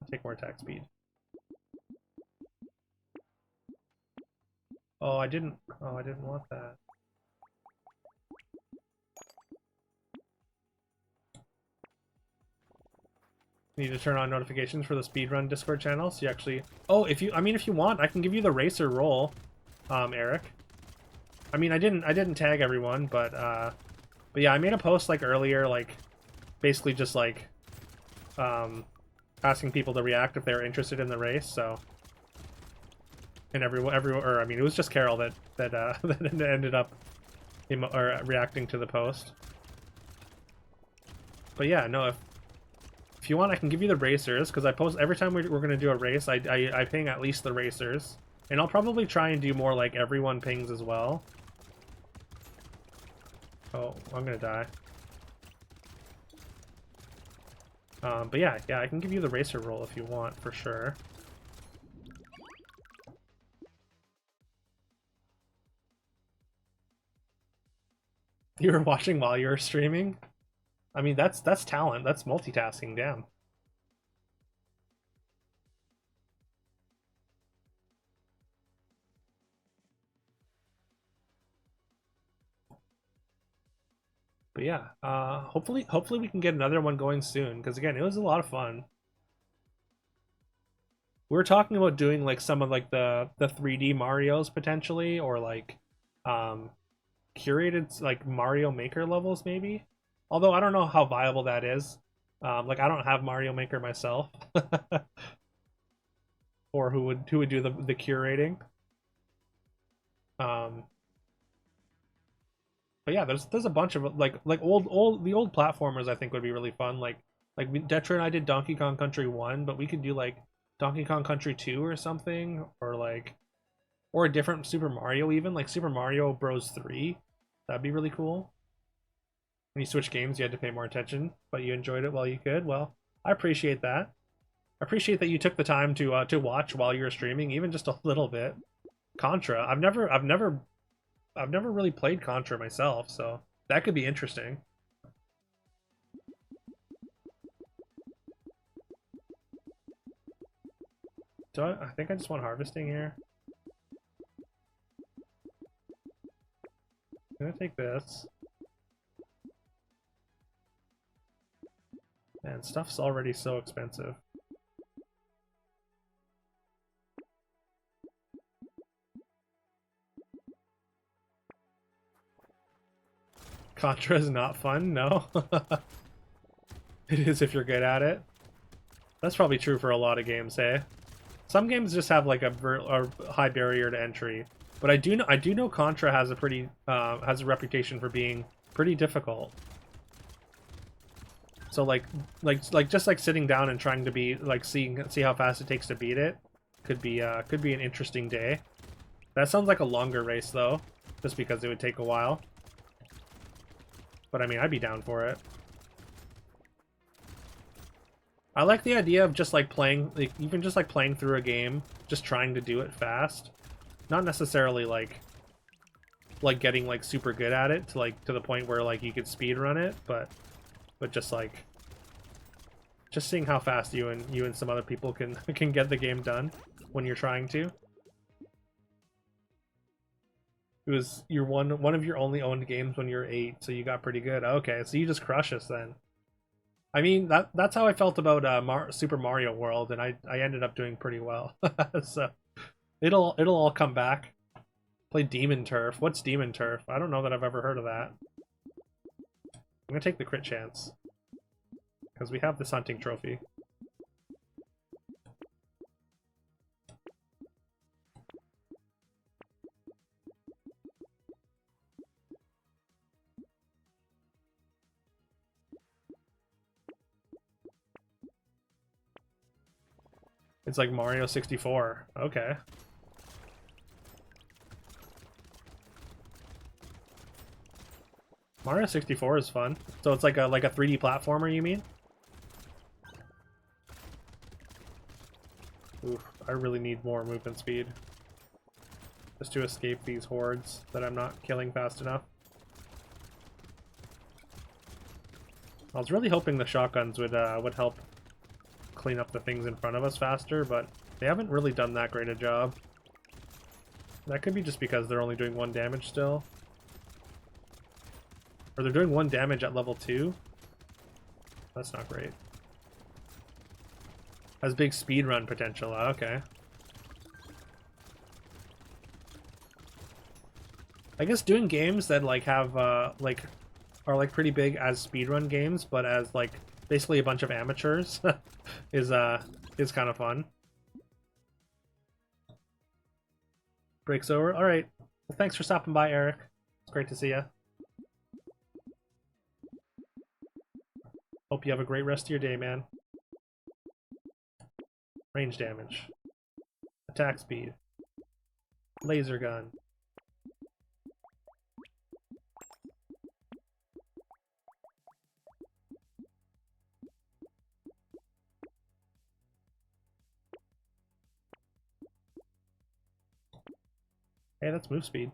I'll take more attack speed. Oh, I didn't want that. Need to turn on notifications for the speedrun Discord channel, so you actually... Oh, if you want, I can give you the racer role, Eric. I mean, I didn't tag everyone, but yeah, I made a post, like, earlier, like, basically just, like, asking people to react if they were interested in the race, so... And or, I mean, it was just Carol that that ended up reacting to the post. But yeah, no, if you want, I can give you the racers, because I post every time we're going to do a race, I ping at least the racers. And I'll probably try and do more like everyone pings as well. Oh, I'm going to die. But yeah, I can give you the racer role if you want, for sure. You were watching while you were streaming? I mean, that's talent. That's multitasking, damn. But yeah, hopefully we can get another one going soon, because again, it was a lot of fun. We were talking about doing like some of like the 3D Marios potentially, or like curated like Mario Maker levels maybe. Although I don't know how viable that is. Like, I don't have Mario Maker myself. Or who would do the curating. But yeah, there's a bunch of like the old platformers I think would be really fun. Like Detra and I did Donkey Kong Country 1, but we could do like Donkey Kong Country 2 or something, or like a different Super Mario, even like Super Mario Bros 3. That'd be really cool. When you switch games, you had to pay more attention, but you enjoyed it while you could. Well, I appreciate that. I appreciate that you took the time to watch while you were streaming, even just a little bit. Contra, I've never really played Contra myself, so that could be interesting. I think I just want harvesting here. I'm gonna take this. Man, stuff's already so expensive. Contra is not fun, no. It is if you're good at it. That's probably true for a lot of games, hey? Some games just have like a high barrier to entry, but I do know Contra has a pretty has a reputation for being pretty difficult. So like just like sitting down and trying to be like see how fast it takes to beat it could be an interesting day. That sounds like a longer race though, just because it would take a while. But I mean, I'd be down for it. I like the idea of just like playing, like even just like playing through a game, just trying to do it fast. Not necessarily like getting like super good at it to the point where like you could speed run it, but just like seeing how fast you and some other people can get the game done when you're trying to. It was one of your only owned games when you were 8, so you got pretty good. Okay, so you just crush us then. I mean, that's how I felt about Super Mario World, and I ended up doing pretty well. So it'll all come back. Play Demon Turf. What's Demon Turf? I don't know that I've ever heard of that. I'm gonna take the crit chance because we have this hunting trophy. It's like Mario 64. Okay. Mario 64 is fun. So it's like a 3D platformer, you mean? Oof, I really need more movement speed. Just to escape these hordes that I'm not killing fast enough. I was really hoping the shotguns would help clean up the things in front of us faster, but they haven't really done that great a job. That could be just because they're only doing 1 damage still. Or they're doing 1 damage at level 2. That's not great. Has big speedrun potential. Okay. I guess doing games that like have are like pretty big as speedrun games, but as like basically a bunch of amateurs is kind of fun. Break's over. All right. Well, thanks for stopping by, Eric. It's great to see you. Hope you have a great rest of your day, man. Range damage. Attack speed. Laser gun. Hey, that's move speed.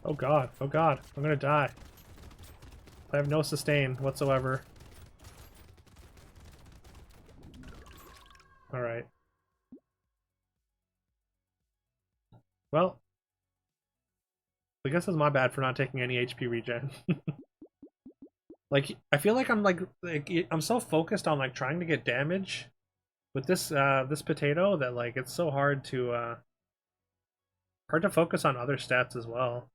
Oh god, I'm gonna die. I have no sustain whatsoever. Alright. Well, I guess it's my bad for not taking any HP regen. Like, I feel like I'm so focused on like trying to get damage with this potato that like it's so hard to focus on other stats as well.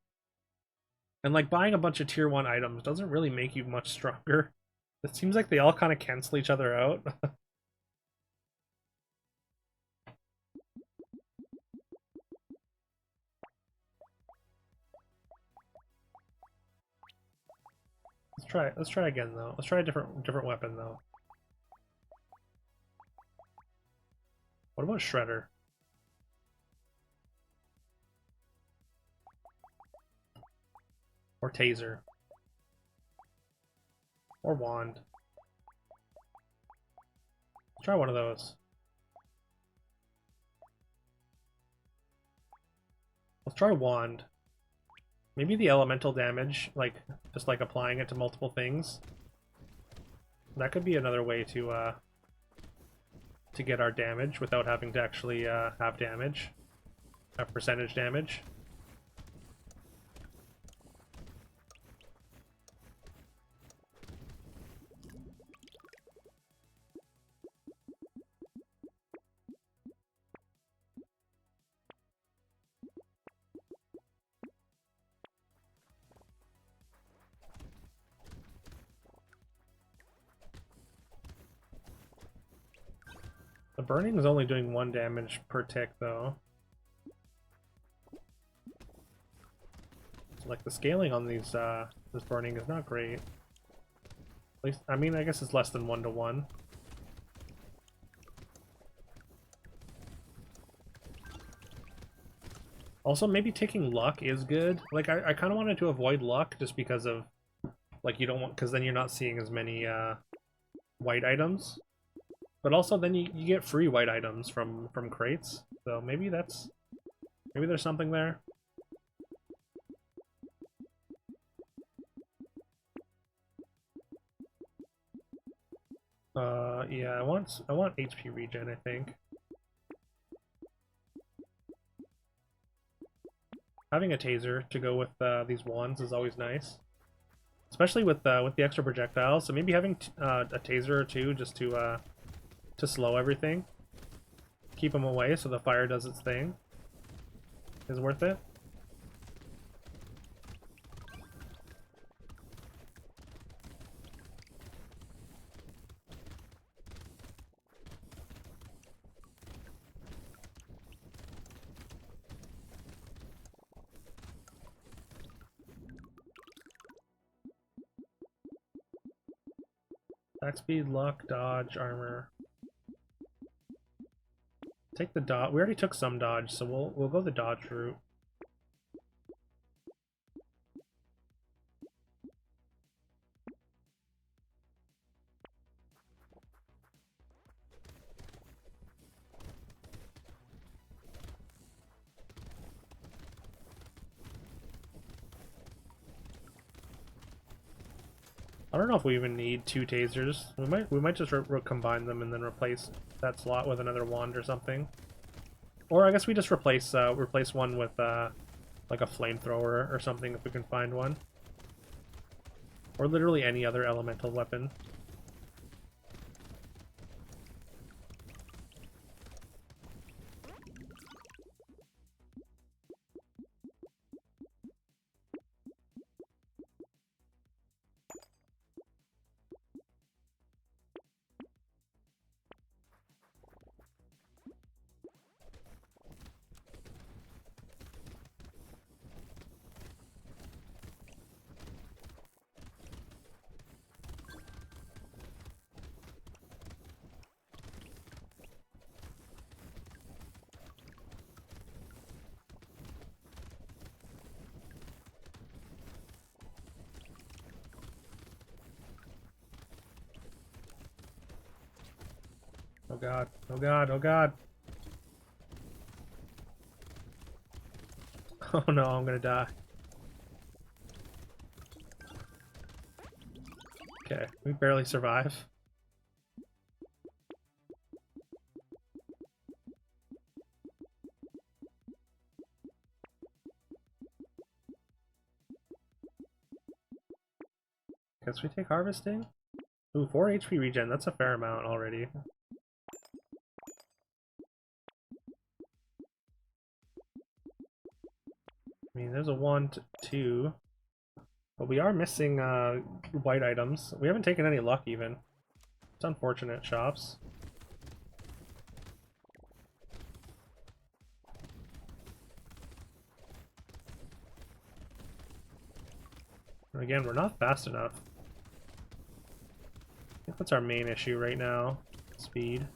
And like buying a bunch of tier 1 items doesn't really make you much stronger. It seems like they all kind of cancel each other out. Let's try again though. Let's try a different weapon though. What about Shredder? Or Taser? Or Wand? Let's try one of those. Let's try Wand. Maybe the elemental damage, like just like applying it to multiple things. That could be another way to get our damage without having to actually have damage, have percentage damage. The burning is only doing 1 damage per tick, though. So, like, the scaling on these this burning is not great. At least, I mean, I guess it's less than 1 to 1. Also, maybe taking luck is good. Like, I kind of wanted to avoid luck just because of, like, you don't want, because then you're not seeing as many white items. But also, then you get free white items from crates. So maybe maybe there's something there. Yeah, I want HP regen, I think. Having a taser to go with these wands is always nice, especially with the extra projectiles. So maybe having a taser or two just to slow everything, keep them away, so the fire does its thing, is worth it. Attack speed, luck, dodge, armor. Take the dodge. We already took some dodge, so we'll go the dodge route. I don't know if we even need two tasers. We might just combine them and then replace that slot with another wand or something. Or I guess we just replace one with like a flamethrower or something if we can find one. Or literally any other elemental weapon. Oh god, oh god, oh god. Oh no, I'm gonna die. Okay, we barely survive. Guess we take harvesting? Ooh, 4 HP regen, that's a fair amount already. I mean, there's a 1, 2. But we are missing white items. We haven't taken any luck even. It's unfortunate, shops. And again, we're not fast enough. I think that's our main issue right now. Speed.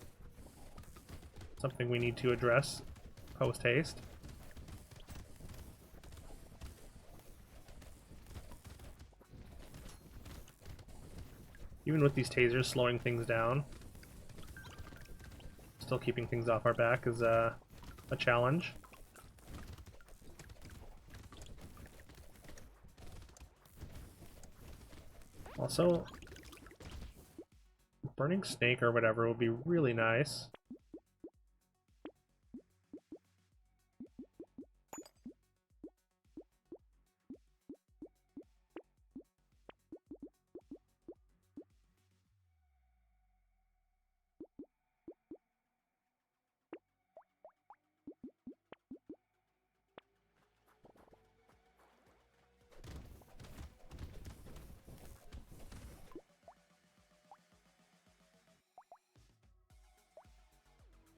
Something we need to address post-haste. Even with these tasers slowing things down, still keeping things off our back is a challenge. Also, burning snake or whatever would be really nice.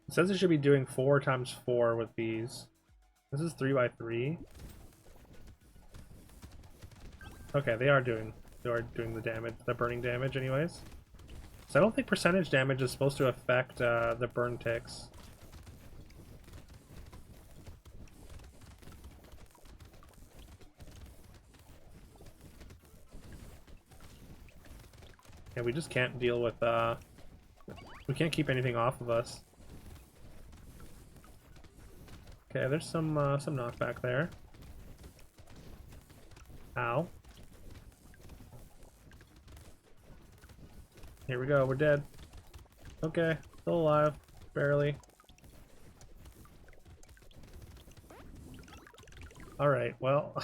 It says it should be doing 4 times 4 with these. This is 3 by 3. Okay, they are doing the damage, the burning damage anyways. So I don't think percentage damage is supposed to affect the burn ticks. Yeah, we just can't deal with, we can't keep anything off of us. Okay, there's some knockback there. Ow. Here we go, we're dead. Okay, still alive. Barely. Alright, well.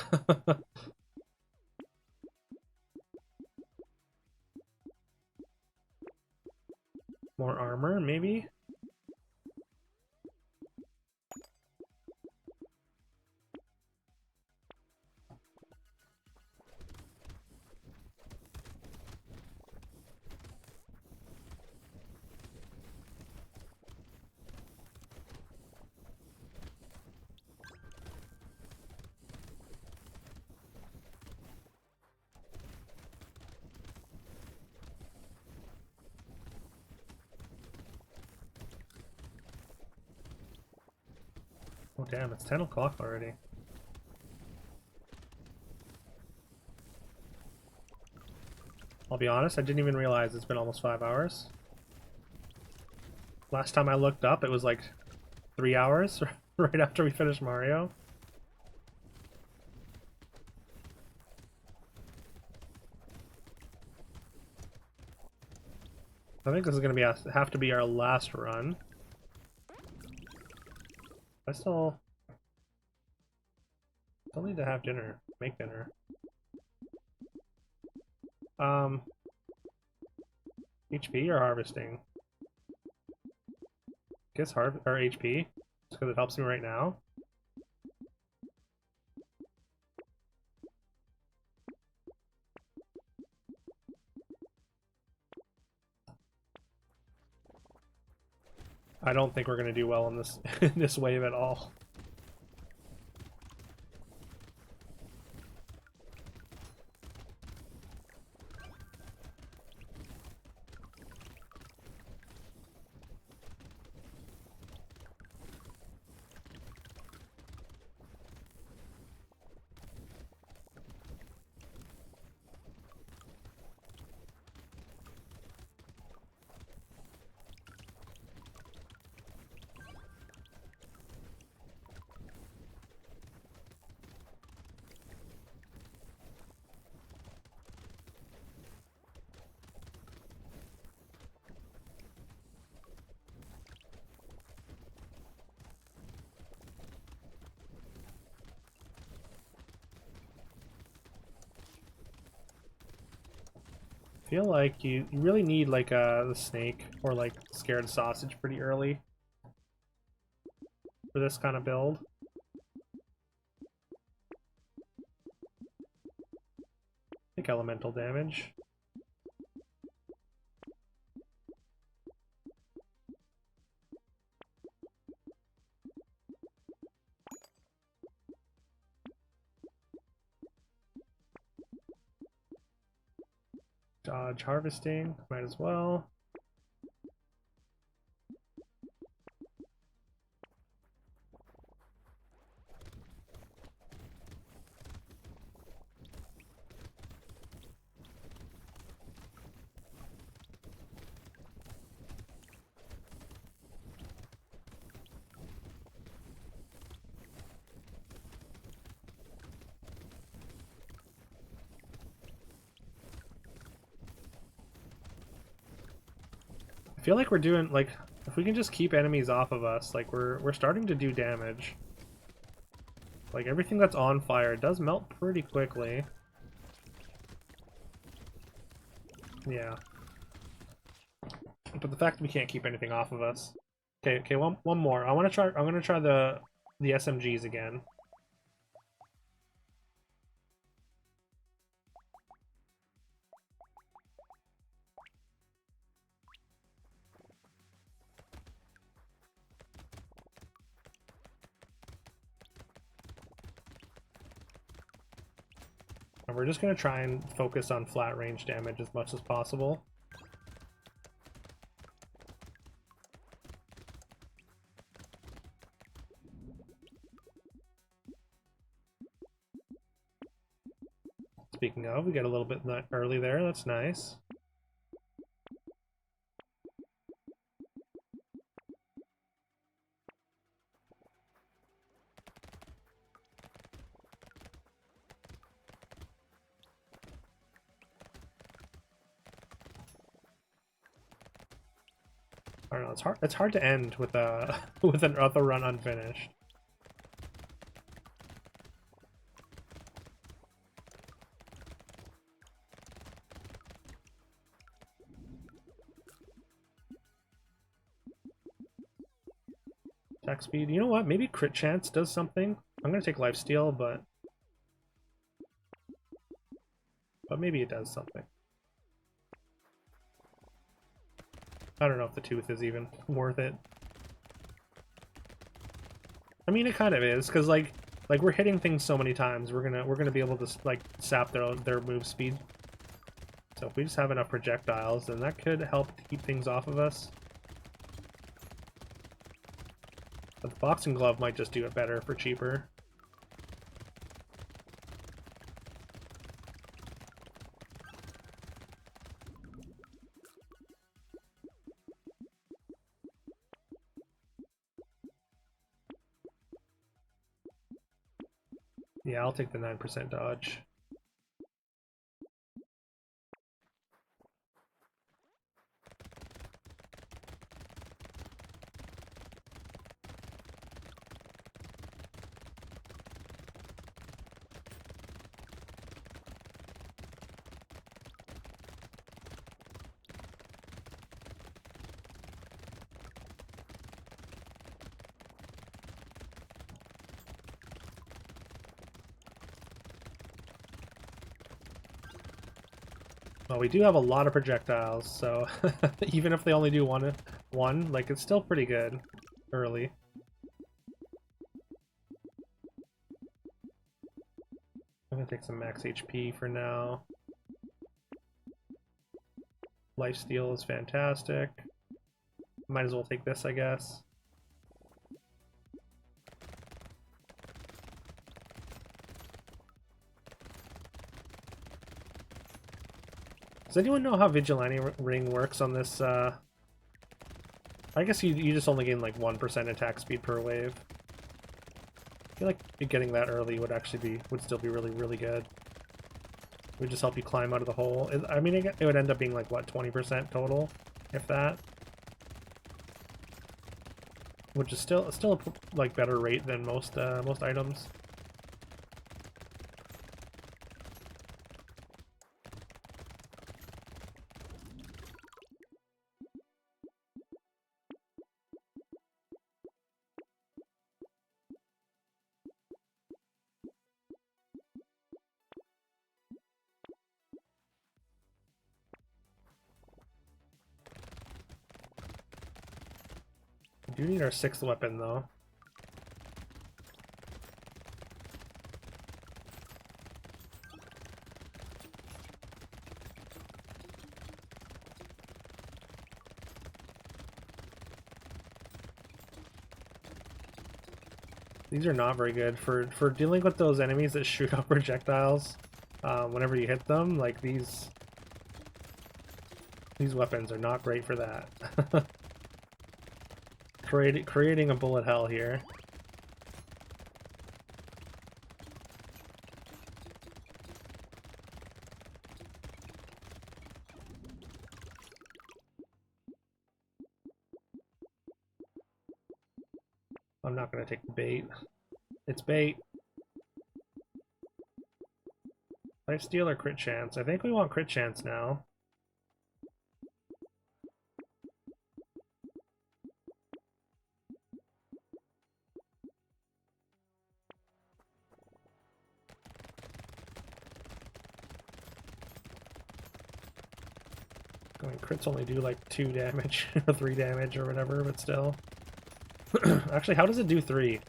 More armor, maybe? Oh damn, it's 10 o'clock already. I'll be honest, I didn't even realize it's been almost 5 hours. Last time I looked up, it was like 3 hours right after we finished Mario. I think this is going to have to be our last run. I still need to have dinner. Make dinner. HP or harvesting? Guess or HP, just because it helps me right now. I don't think we're gonna do well in this in this wave at all. I feel like you really need like the snake or like scared sausage pretty early for this kind of build. I think elemental damage. Dodge harvesting, might as well. I feel like we're doing like if we can just keep enemies off of us, like we're starting to do damage. Like everything that's on fire does melt pretty quickly. Yeah. But the fact that we can't keep anything off of us. Okay, one more. I'm gonna try the SMGs again. And we're just going to try and focus on flat range damage as much as possible. Speaking of, we get a little bit early there, that's nice. I don't know. It's hard to end with a with another run unfinished. Attack speed. You know what? Maybe crit chance does something. I'm gonna take lifesteal, but maybe it does something. I don't know if the tooth is even worth it. I mean, it kind of is, because like we're hitting things so many times. We're gonna be able to like sap their move speed. So if we just have enough projectiles, then that could help keep things off of us. But the boxing glove might just do it better for cheaper. Yeah, I'll take the 9% dodge. Well, we do have a lot of projectiles, so even if they only do one, like, it's still pretty good early. I'm gonna take some max HP for now. Lifesteal is fantastic. Might as well take this, I guess. Does anyone know how Vigilante Ring works on this? I guess you just only gain like 1% attack speed per wave. I feel like getting that early would still be really good. It would just help you climb out of the hole. I mean, it would end up being like what, 20% total, if that. Which is still a like better rate than most items. We do need our 6th weapon though. These are not very good for dealing with those enemies that shoot out projectiles whenever you hit them. Like these weapons are not great for that. Creating a bullet hell here. I'm not going to take the bait. It's bait. Lifesteal or crit chance? I think we want crit chance now. I mean, crits only do like 2 damage, or 3 damage or whatever, but still. Actually, how does it do 3?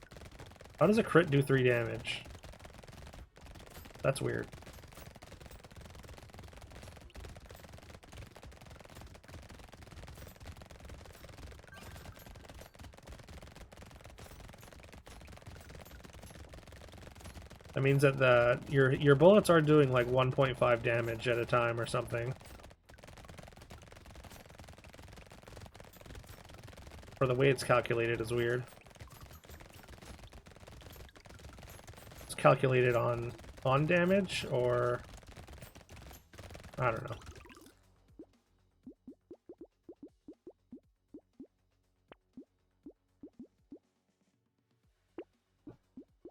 How does a crit do 3 damage? That's weird. That means that your bullets are doing like 1.5 damage at a time or something. Or the way it's calculated is weird. It's calculated on damage, or I don't know.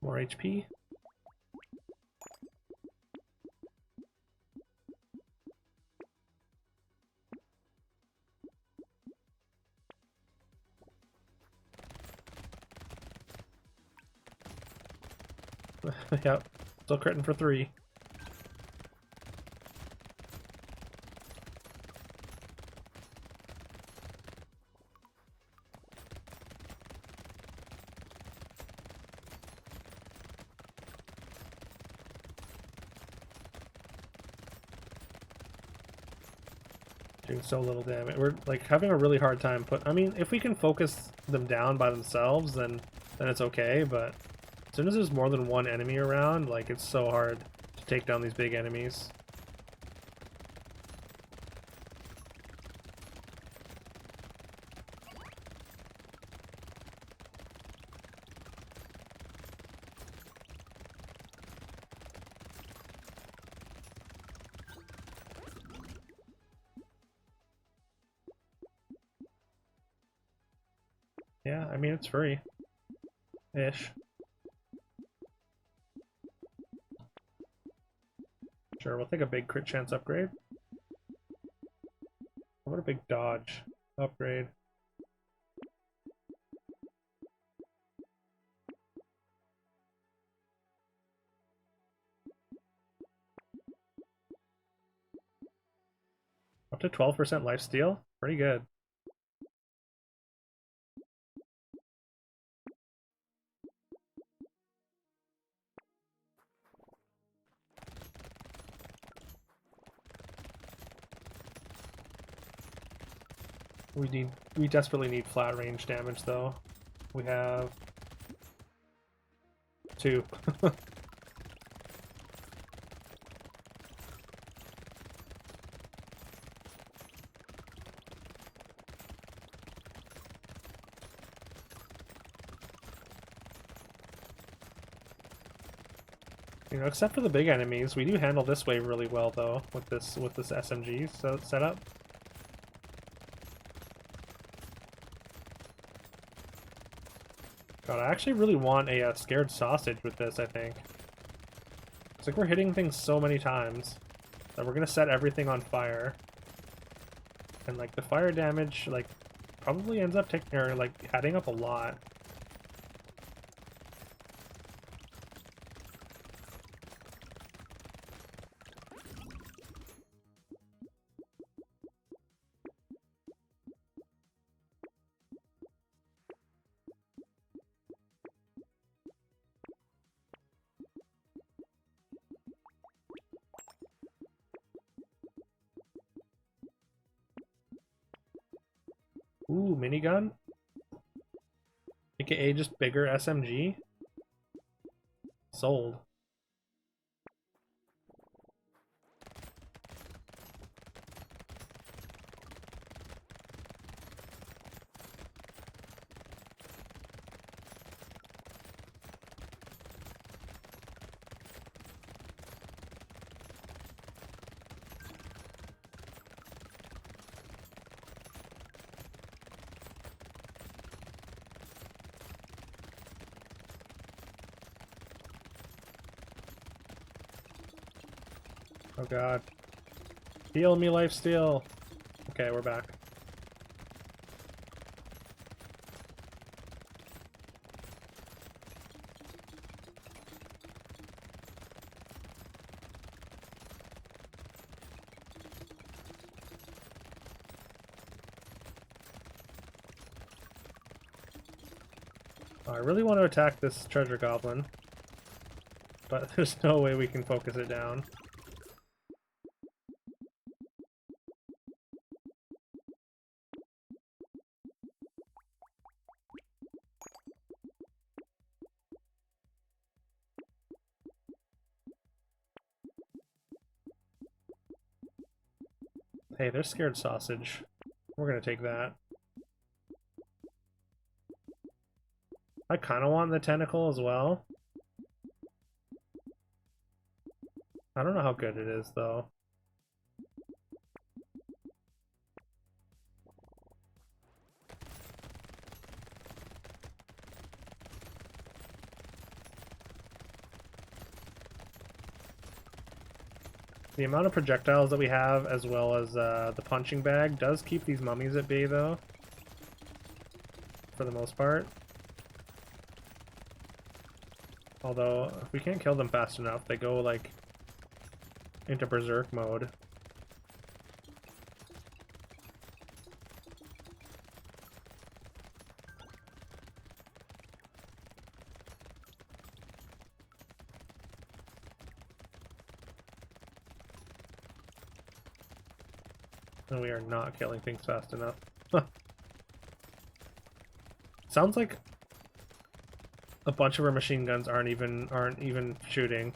More HP. Yep, still critting for 3. Doing so little damage. We're like having a really hard time I mean, if we can focus them down by themselves, then it's okay, but as soon as there's more than one enemy around, like, it's so hard to take down these big enemies. Yeah, I mean, it's free. Ish. Sure, we'll take a big crit chance upgrade. What a big dodge upgrade. Up to 12% lifesteal? Pretty good. We desperately need flat range damage though. We have 2. You know, except for the big enemies, we do handle this wave really well though with this SMG setup. God, I actually really want a scared sausage with this, I think. It's like we're hitting things so many times that we're gonna set everything on fire. And like the fire damage, like, probably ends up taking, or like, adding up a lot. Ooh, minigun? AKA just bigger SMG? Sold. Oh god. Heal me, lifesteal! Okay, we're back. I really want to attack this treasure goblin, but there's no way we can focus it down. Hey, there's scared sausage. We're gonna take that. I kind of want the tentacle as well. I don't know how good it is, though. The amount of projectiles that we have, as well as the punching bag, does keep these mummies at bay, though. For the most part. Although, if we can't kill them fast enough, they go, like, into berserk mode. And we are not killing things fast enough. Sounds like a bunch of our machine guns aren't even shooting.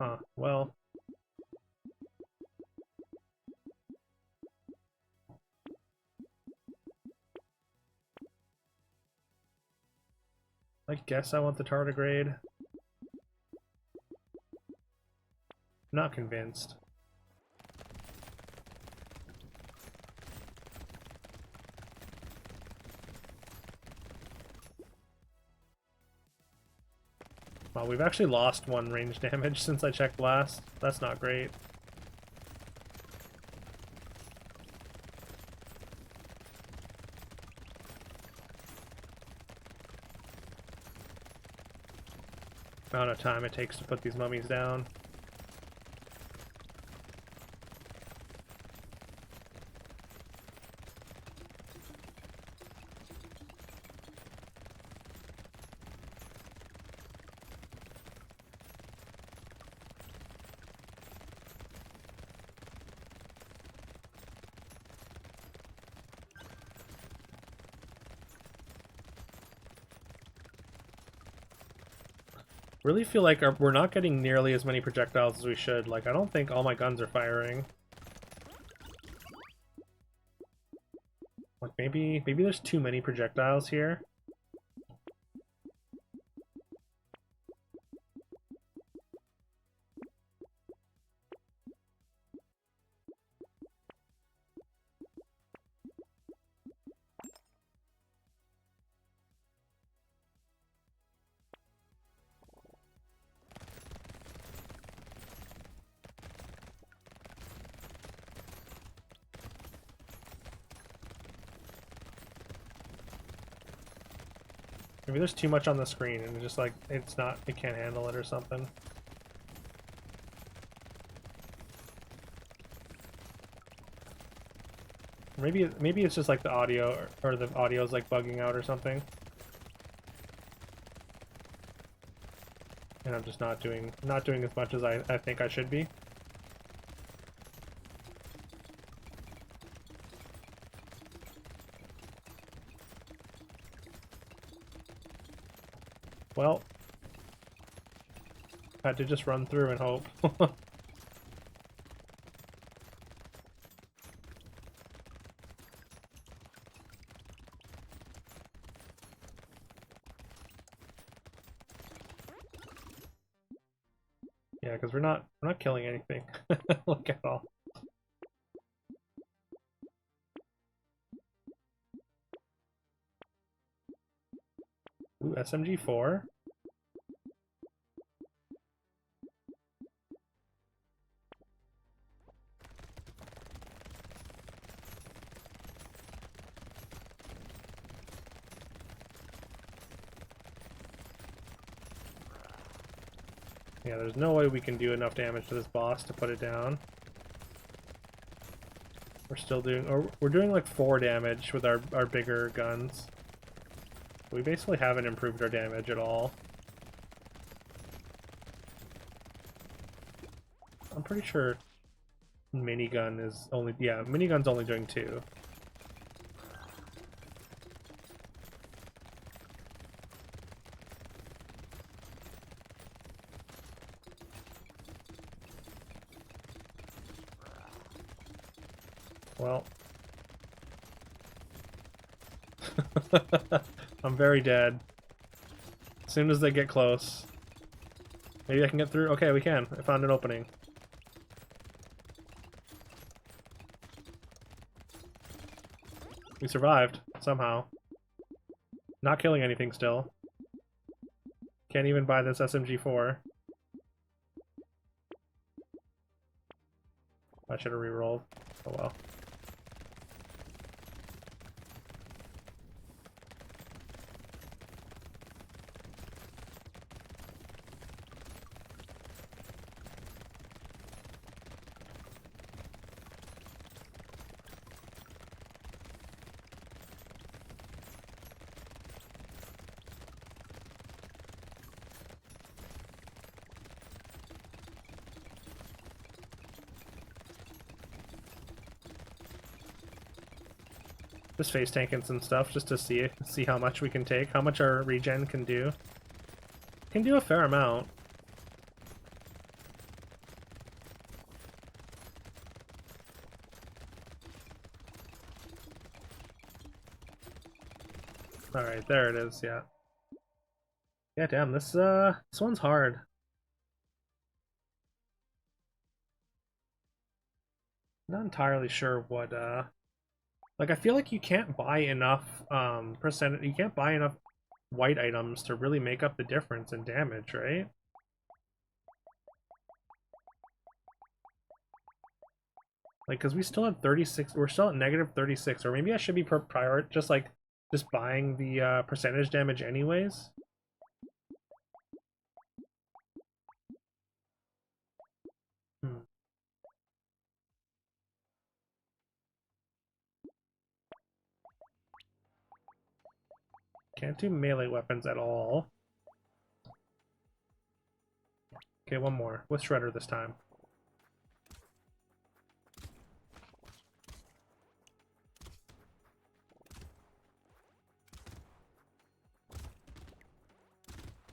Huh, well. I guess I want the tardigrade. Not convinced. Well, we've actually lost 1 range damage since I checked last. That's not great. Amount of time it takes to put these mummies down. Really feel like we're not getting nearly as many projectiles as we should. Like, I don't think all my guns are firing. Like, maybe there's too many projectiles here. Maybe there's too much on the screen and just like it can't handle it or something. Maybe it's just like the audio or the audio's like bugging out or something. And I'm just not doing as much as I think I should be. Well, had to just run through and hope. Yeah, because we're not killing anything like at all. Ooh, SMG4. Yeah, there's no way we can do enough damage to this boss to put it down. We're still doing, or we're doing like 4 damage with our bigger guns. We basically haven't improved our damage at all. I'm pretty sure minigun is only, yeah, minigun's only doing 2. Well. I'm very dead. As soon as they get close. Maybe I can get through. Okay, we can. I found an opening. We survived, somehow. Not killing anything still. Can't even buy this SMG4. I should have re-rolled. Oh well. Just face tanking some stuff just to see how much we can take, how much our regen can do. Can do a fair amount. All right, there it is. Yeah. Yeah, damn. This one's hard. Not entirely sure what like I feel like you can't buy enough you can't buy enough white items to really make up the difference in damage, right? Like, because we still have 36, we're still at negative 36, or maybe I should be just buying the percentage damage anyways. Hmm. Can't do melee weapons at all. Okay, one more. With Shredder this time.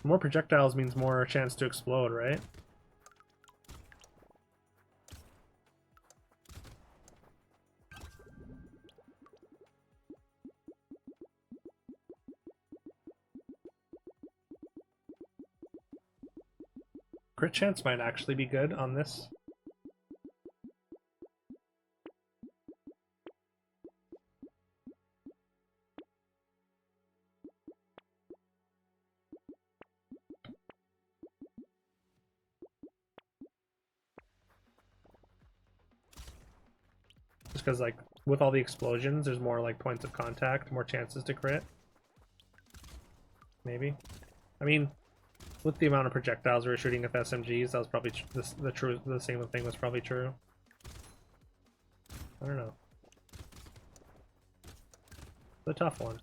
More projectiles means more chance to explode, right? Crit chance might actually be good on this. Just because, like, with all the explosions, there's more, like, points of contact, more chances to crit. Maybe. I mean, with the amount of projectiles we were shooting with SMGs, that was probably the same thing was probably true. I don't know. It's a tough one.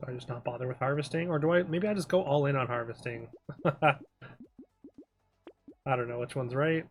Do I just not bother with harvesting? Or do I, maybe I just go all in on harvesting? I don't know which one's right.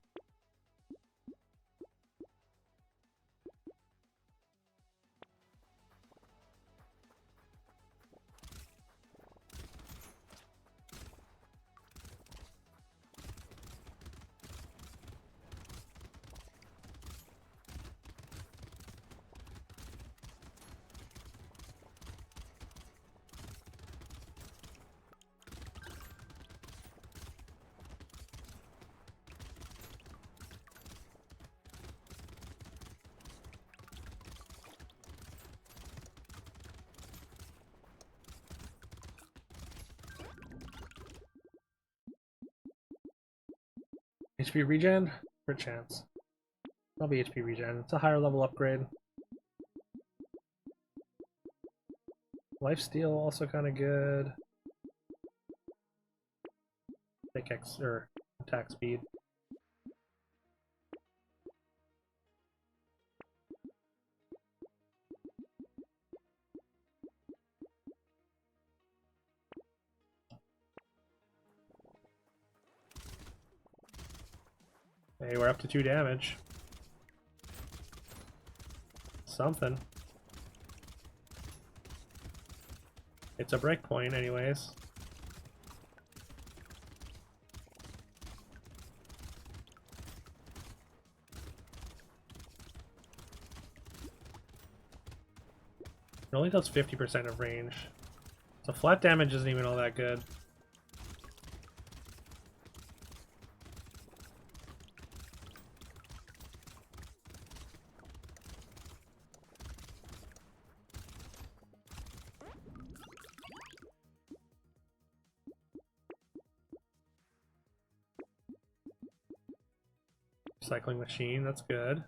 HP regen? For chance. Probably HP regen. It's a higher level upgrade. Lifesteal also kind of good. Pickaxe or attack speed. Hey, we're up to 2 damage. Something. It's a break point anyways. It only does 50% of range. So flat damage isn't even all that good. Cycling machine, that's good.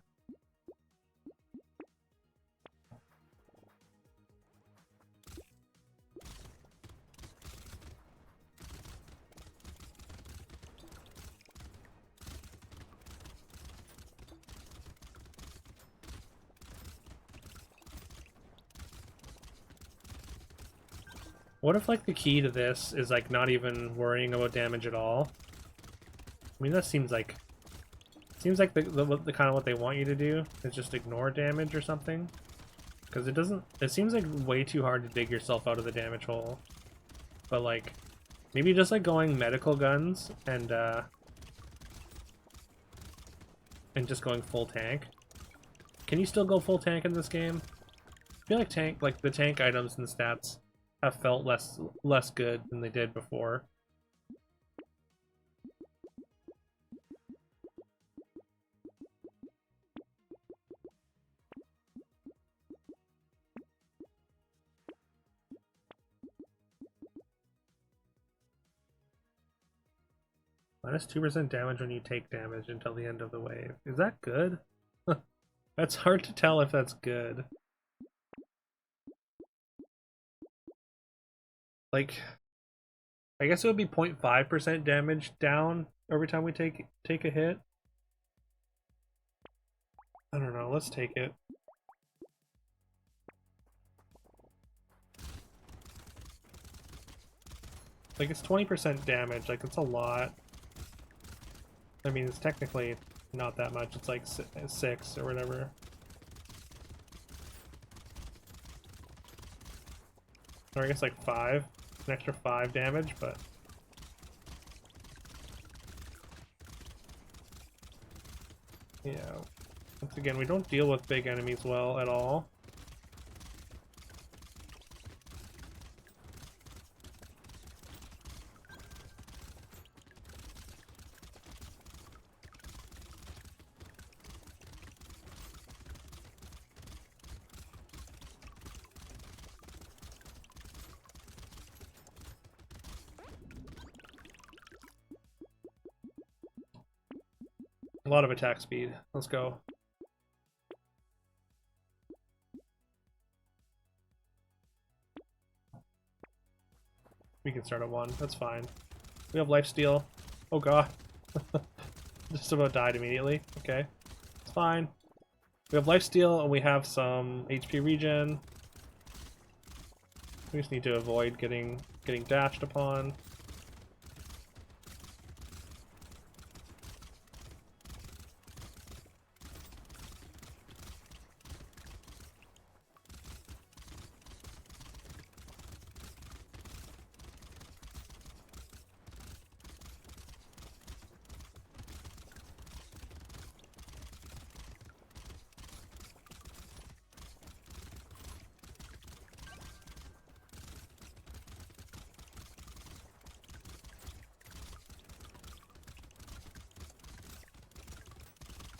What if like the key to this is like not even worrying about damage at all? I mean that seems like the kind of what they want you to do is just ignore damage or something. Because it seems like way too hard to dig yourself out of the damage hole. But like maybe just like going medical guns and just going full tank. Can you still go full tank in this game? I feel like the tank items and stats have felt less good than they did before. Minus 2% damage when you take damage until the end of the wave. Is that good? That's hard to tell if that's good. Like, I guess it would be 0.5% damage down every time we take a hit. I don't know, let's take it. Like, it's 20% damage, like, it's a lot. I mean, it's technically not that much, it's like 6 or whatever. Or I guess like 5. An extra 5 damage, but... yeah. Once again, we don't deal with big enemies well at all. A lot of attack speed. Let's go. We can start at 1. That's fine. We have lifesteal. Oh god. Just about died immediately. Okay. It's fine. We have lifesteal and we have some HP regen. We just need to avoid getting dashed upon.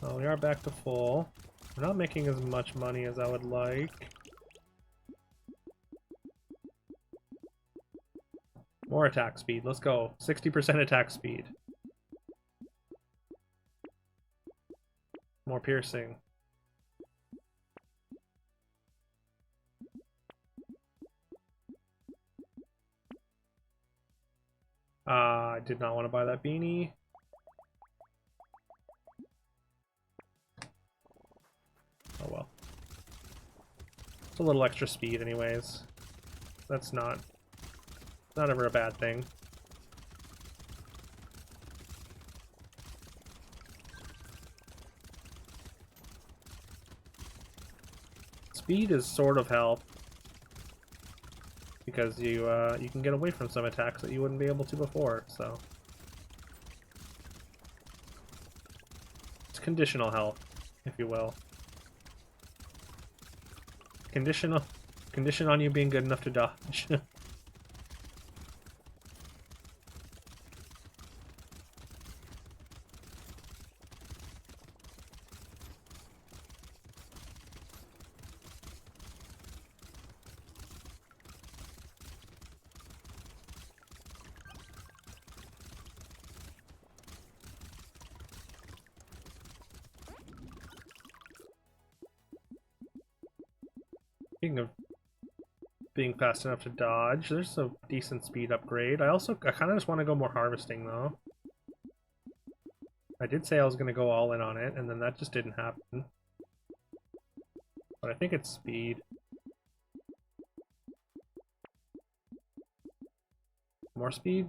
Well, we are back to full. We're not making as much money as I would like. More attack speed. Let's go. 60% attack speed. More piercing. I did not want to buy that beanie. It's a little extra speed anyways. That's not ever a bad thing. Speed is sort of help because you can get away from some attacks that you wouldn't be able to before, so it's conditional health, if you will. Condition on you being good enough to dodge. Speaking of being fast enough to dodge, there's a decent speed upgrade. I kind of just want to go more harvesting though. I did say I was going to go all in on it, and then that just didn't happen. But I think it's speed. More speed?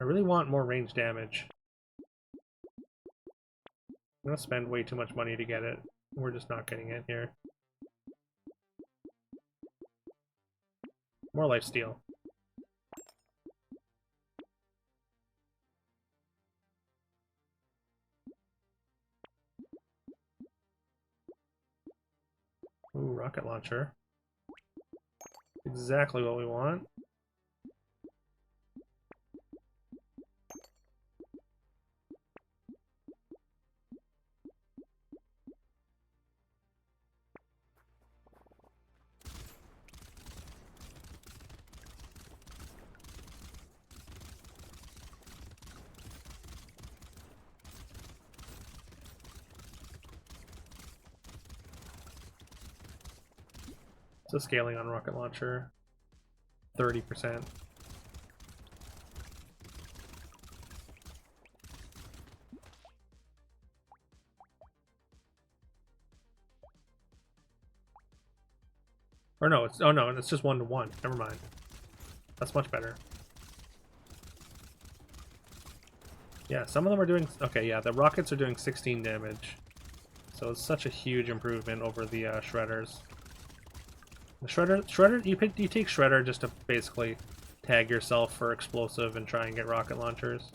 I really want more range damage. I'm going to spend way too much money to get it. We're just not getting it here. More lifesteal. Ooh, rocket launcher. Exactly what we want. So scaling on rocket launcher, 30%. Or no, it's no, it's just 1-to-1. Never mind. That's much better. Yeah, some of them are doing okay. Yeah, the rockets are doing 16 damage, so it's such a huge improvement over the shredders. The shredder, you take shredder just to basically tag yourself for explosive and try and get rocket launchers.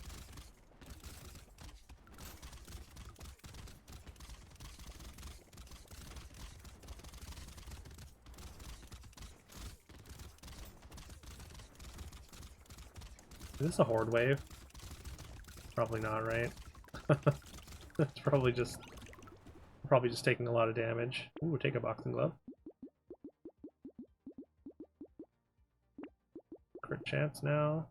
Is this a horde wave? Probably not, right? It's probably just taking a lot of damage. Ooh, take a boxing glove. Crit chance now.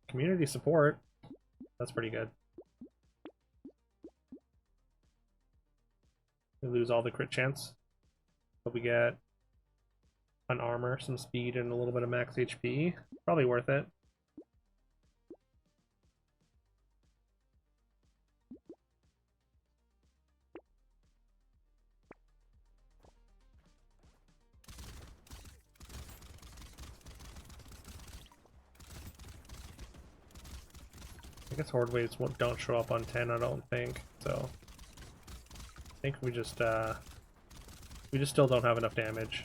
Community support. That's pretty good. We lose all the crit chance, but we get an armor, some speed, and a little bit of max HP. Probably worth it. I guess horde waves don't show up on 10, I don't think. So I think we just still don't have enough damage.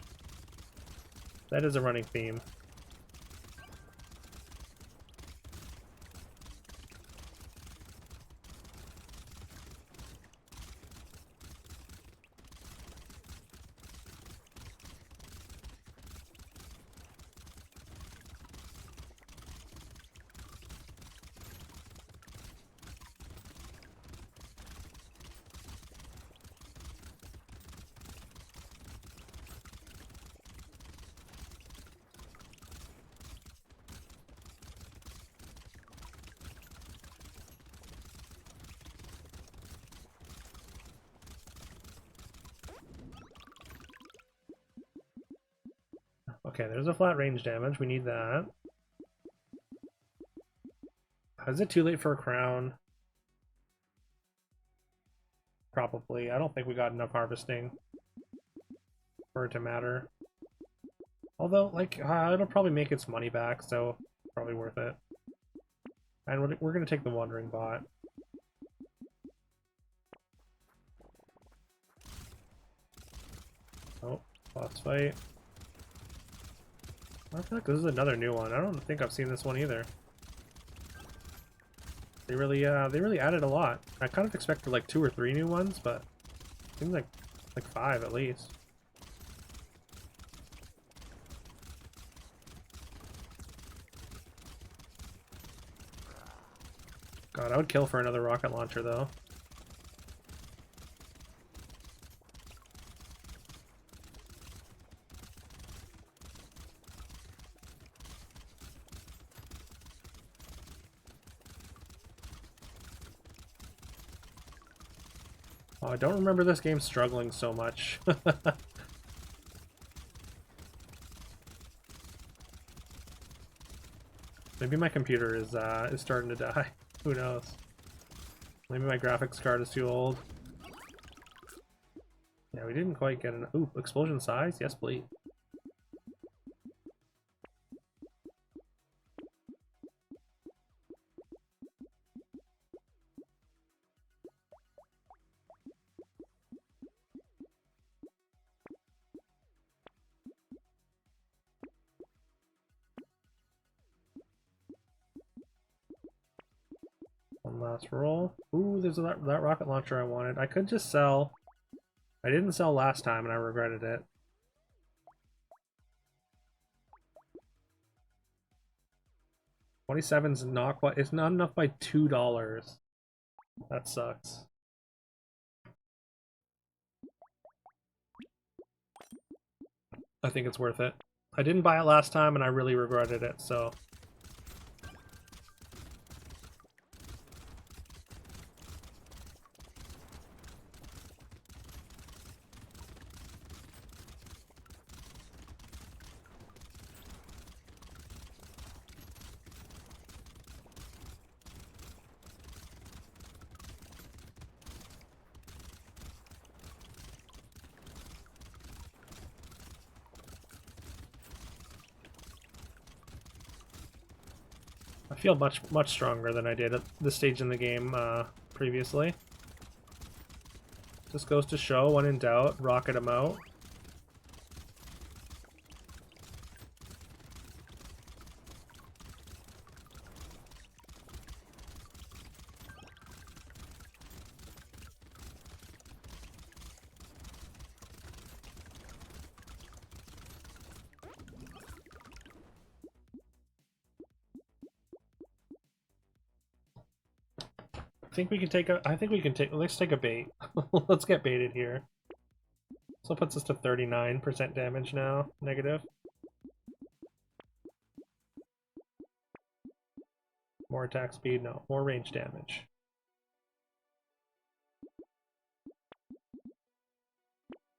That is a running theme. Okay, there's a flat range damage. We need that. Is it too late for a crown? Probably. I don't think we got enough harvesting for it to matter. Although, like, it'll probably make its money back, so probably worth it. And we're going to take the Wandering Bot. Oh, boss fight. I feel like this is another new one. I don't think I've seen this one either. They really added a lot. I kind of expected like 2 or 3 new ones, but it seems like 5 at least. God, I would kill for another rocket launcher though. Oh, I don't remember this game struggling so much. Maybe my computer is starting to die. Who knows? Maybe my graphics card is too old. Yeah, we didn't quite get an... Ooh, explosion size? Yes, please. One last roll. Ooh, there's that rocket launcher I wanted. I could just sell. I didn't sell last time and I regretted it. $27's not quite. It's not enough by $2. That sucks. I think it's worth it. I didn't buy it last time and I really regretted it, so. I feel much stronger than I did at this stage in the game previously. Just goes to show, when in doubt, rocket them out. I think we can take a. I think we can take. Let's take a bait. Let's get baited here. So it puts us to 39% damage now. Negative. More attack speed. No. More range damage.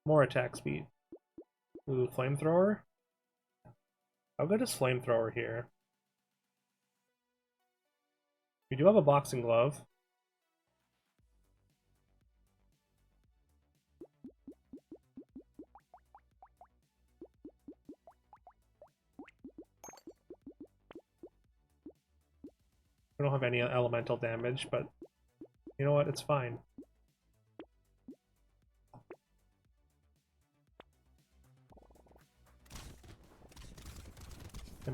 More attack speed. Ooh, flamethrower. How good is flamethrower here? We do have a boxing glove. We don't have any elemental damage, but you know what? It's fine. It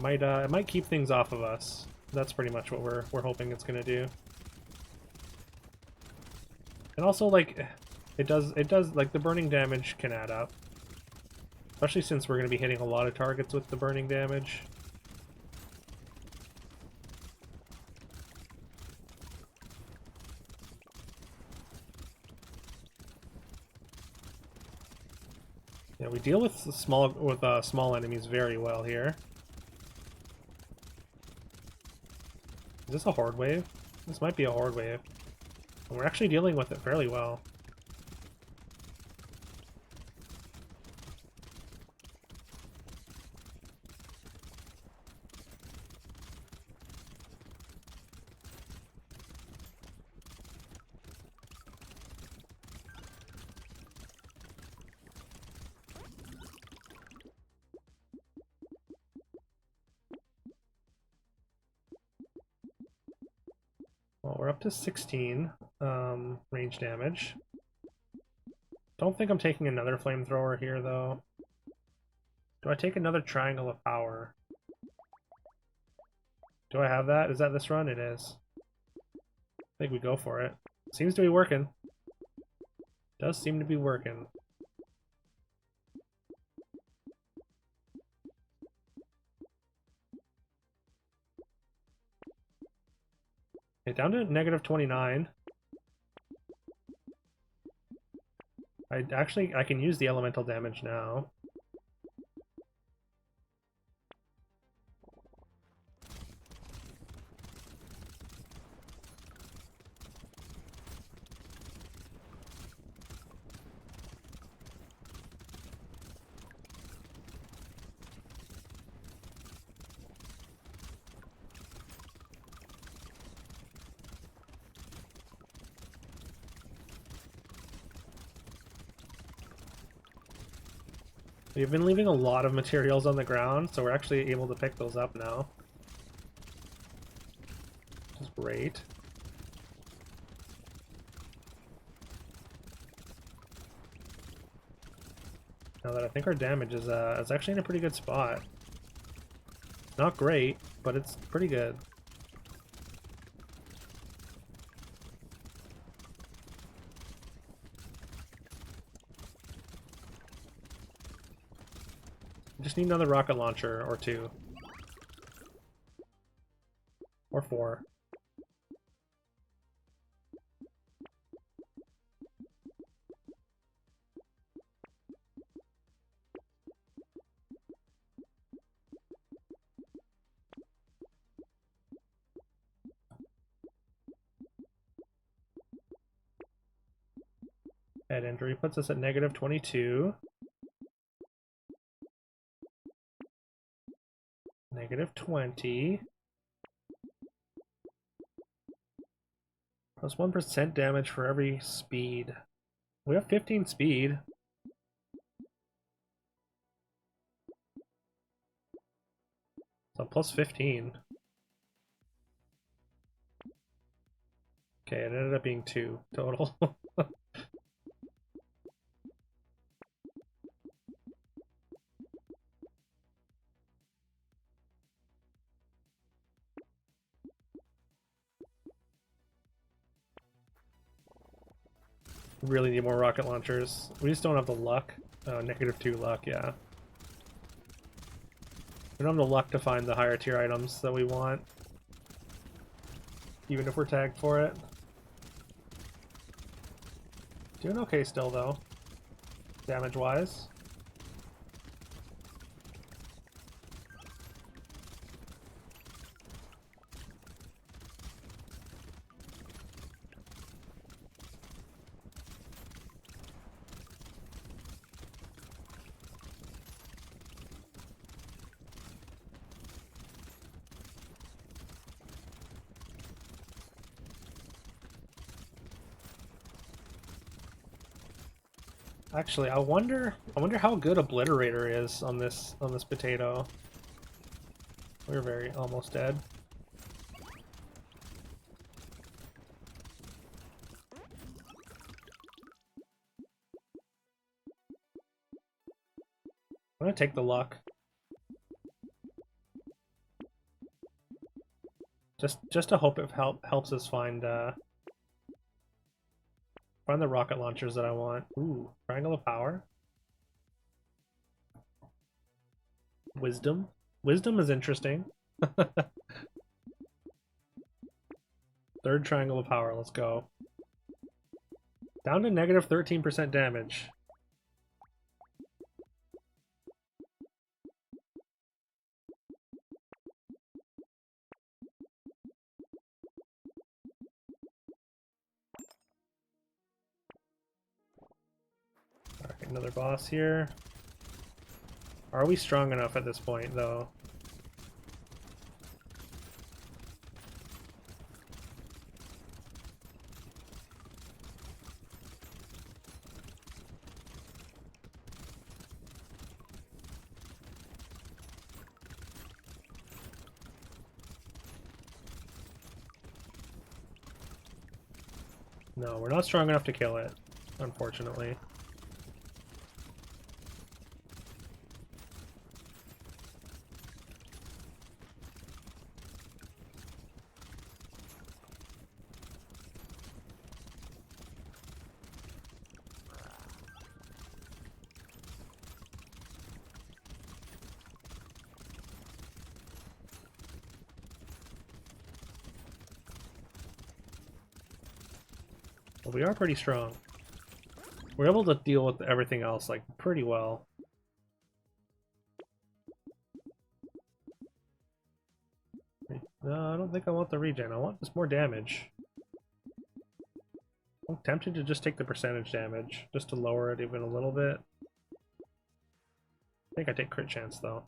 might keep things off of us. That's pretty much what we're hoping it's gonna do. And also, like, it does like the burning damage can add up, especially since we're gonna be hitting a lot of targets with the burning damage. Yeah, we deal with small enemies very well here. Is this a horde wave? This might be a horde wave. And we're actually dealing with it fairly well. Well, we're up to 16 range damage. Don't think I'm taking another flamethrower here, though. Do I take another triangle of power? Do I have that? Is that this run? It is. I think we go for it. Seems to be working. Does seem to be working. Okay, down to negative 29. I can use the elemental damage now. We've been leaving a lot of materials on the ground, so we're actually able to pick those up now. Which is great. Now that I think our damage is actually in a pretty good spot. Not great, but it's pretty good. Just need another rocket launcher or two. Or four. Head injury puts us at negative 22. Negative 20. Plus 1% damage for every speed. We have 15 speed. So plus 15. Okay, it ended up being 2 total. Really need more rocket launchers. We just don't have the luck. Negative 2 luck, yeah. We don't have the luck to find the higher tier items that we want. Even if we're tagged for it. Doing okay still, though. Damage-wise. Actually, I wonder how good Obliterator is on this potato. We're very almost dead. I'm gonna take the luck. Just to hope it helps us find the rocket launchers that I want. Ooh, triangle of power. Wisdom. Wisdom is interesting. Third triangle of power, let's go. Down to negative 13% damage. Alright, another boss here. Are we strong enough at this point, though? No, we're not strong enough to kill it, unfortunately. But we are pretty strong. We're able to deal with everything else like pretty well. No, I don't think I want the regen. I want just more damage. I'm tempted to just take the percentage damage, just to lower it even a little bit. I think I take crit chance though.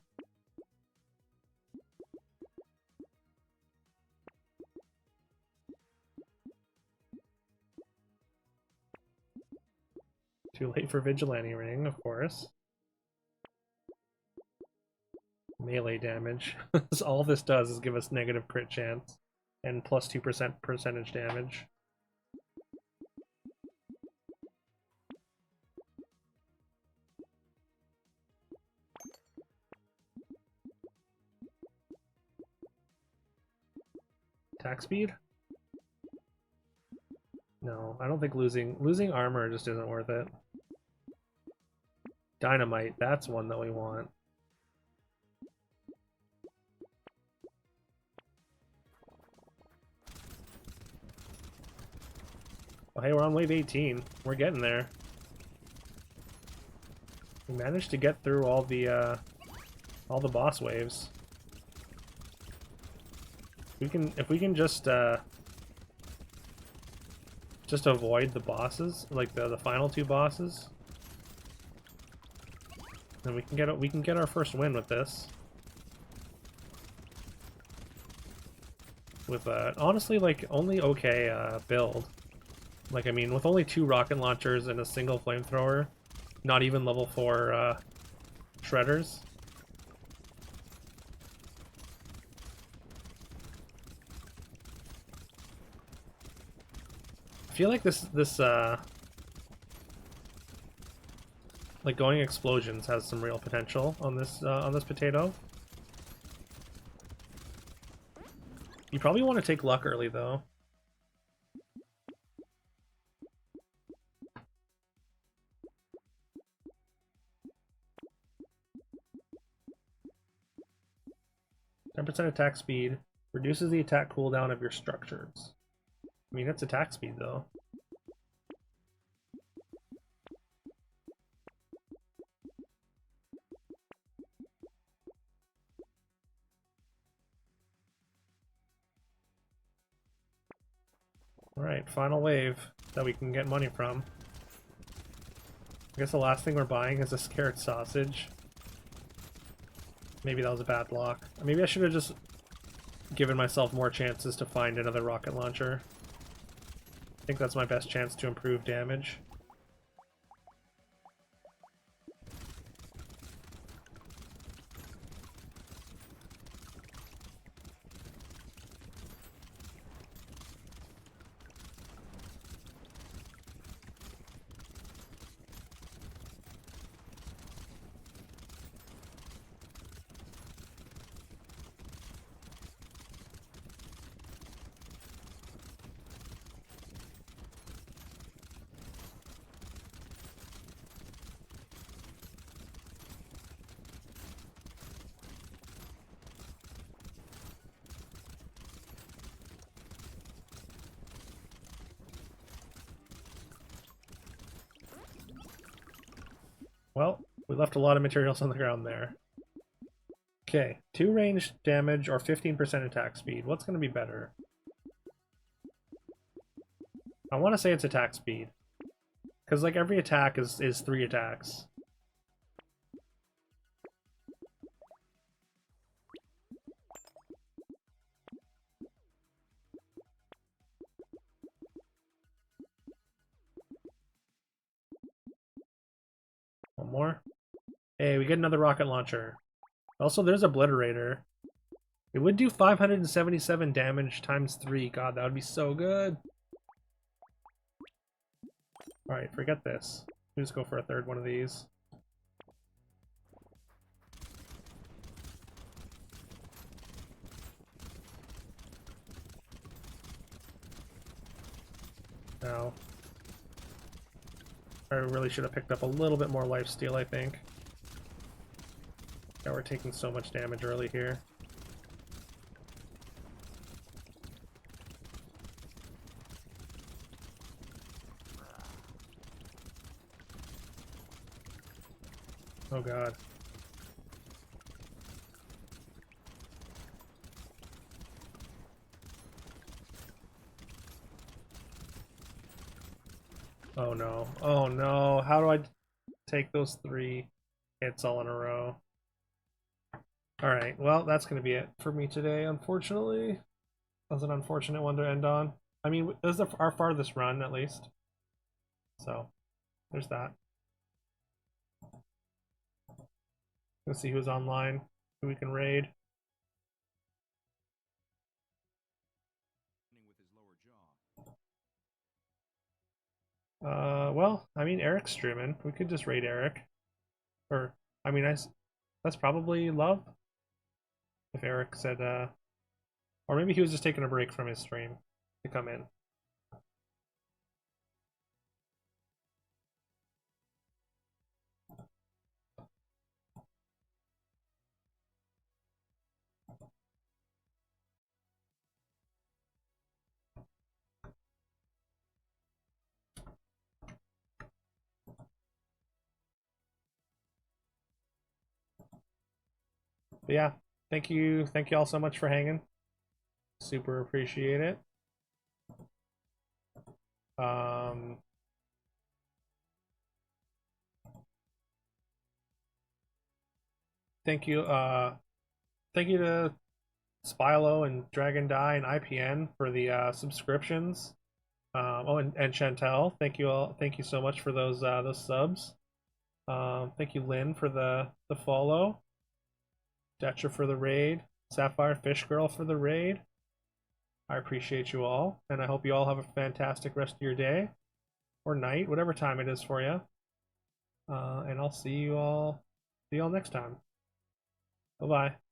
Too late for Vigilante Ring, of course. Melee damage. All this does is give us negative crit chance and plus 2% percentage damage. Attack speed? No, I don't think losing armor just isn't worth it. Dynamite, that's one that we want. Oh, hey, we're on wave 18. We're getting there. We managed to get through all the boss waves. If we can just avoid the bosses, like the final two bosses, then we can get our first win with this. With honestly, like, only okay build. Like, I mean, with only 2 rocket launchers and a single flamethrower, not even level 4 shredders. I feel like this like going explosions has some real potential on this potato. You probably want to take luck early though. %10 attack speed reduces the attack cooldown of your structures. I mean, it's attack speed though. Alright, final wave that we can get money from. I guess the last thing we're buying is a scared sausage. Maybe that was a bad block. Maybe I should have just given myself more chances to find another rocket launcher. I think that's my best chance to improve damage. Well, we left a lot of materials on the ground there. Okay, 2 range damage or 15% attack speed. What's going to be better? I want to say it's attack speed. Because, like, every attack is 3 attacks. One more. Hey, we get another rocket launcher. Also, there's Obliterator. It would do 577 damage times 3. God, that would be so good. Alright, forget this. We just go for a third one of these. Now, I really should have picked up a little bit more lifesteal, I think. Yeah, we're taking so much damage early here. Oh god. Oh no. Oh no. How do I take those 3 hits all in a row? Alright, well, that's going to be it for me today, unfortunately. That was an unfortunate one to end on. I mean, this is our farthest run, at least. So, there's that. Let's see who's online, who we can raid. Well, I mean, Eric's streaming. We could just raid Eric. Or, I mean, that's probably love. If Eric said, or maybe he was just taking a break from his stream to come in. But yeah, thank you all so much for hanging. Super appreciate it. Thank you to Spilo and Dragon Die and IPN for the subscriptions. Oh, and Chantel, thank you all. Thank you so much for those subs. Thank you, Lynn, for the follow. Detcher for the raid. Sapphire Fish Girl for the raid. I appreciate you all, and I hope you all have a fantastic rest of your day or night, whatever time it is for you. And I'll see you all next time. Bye bye.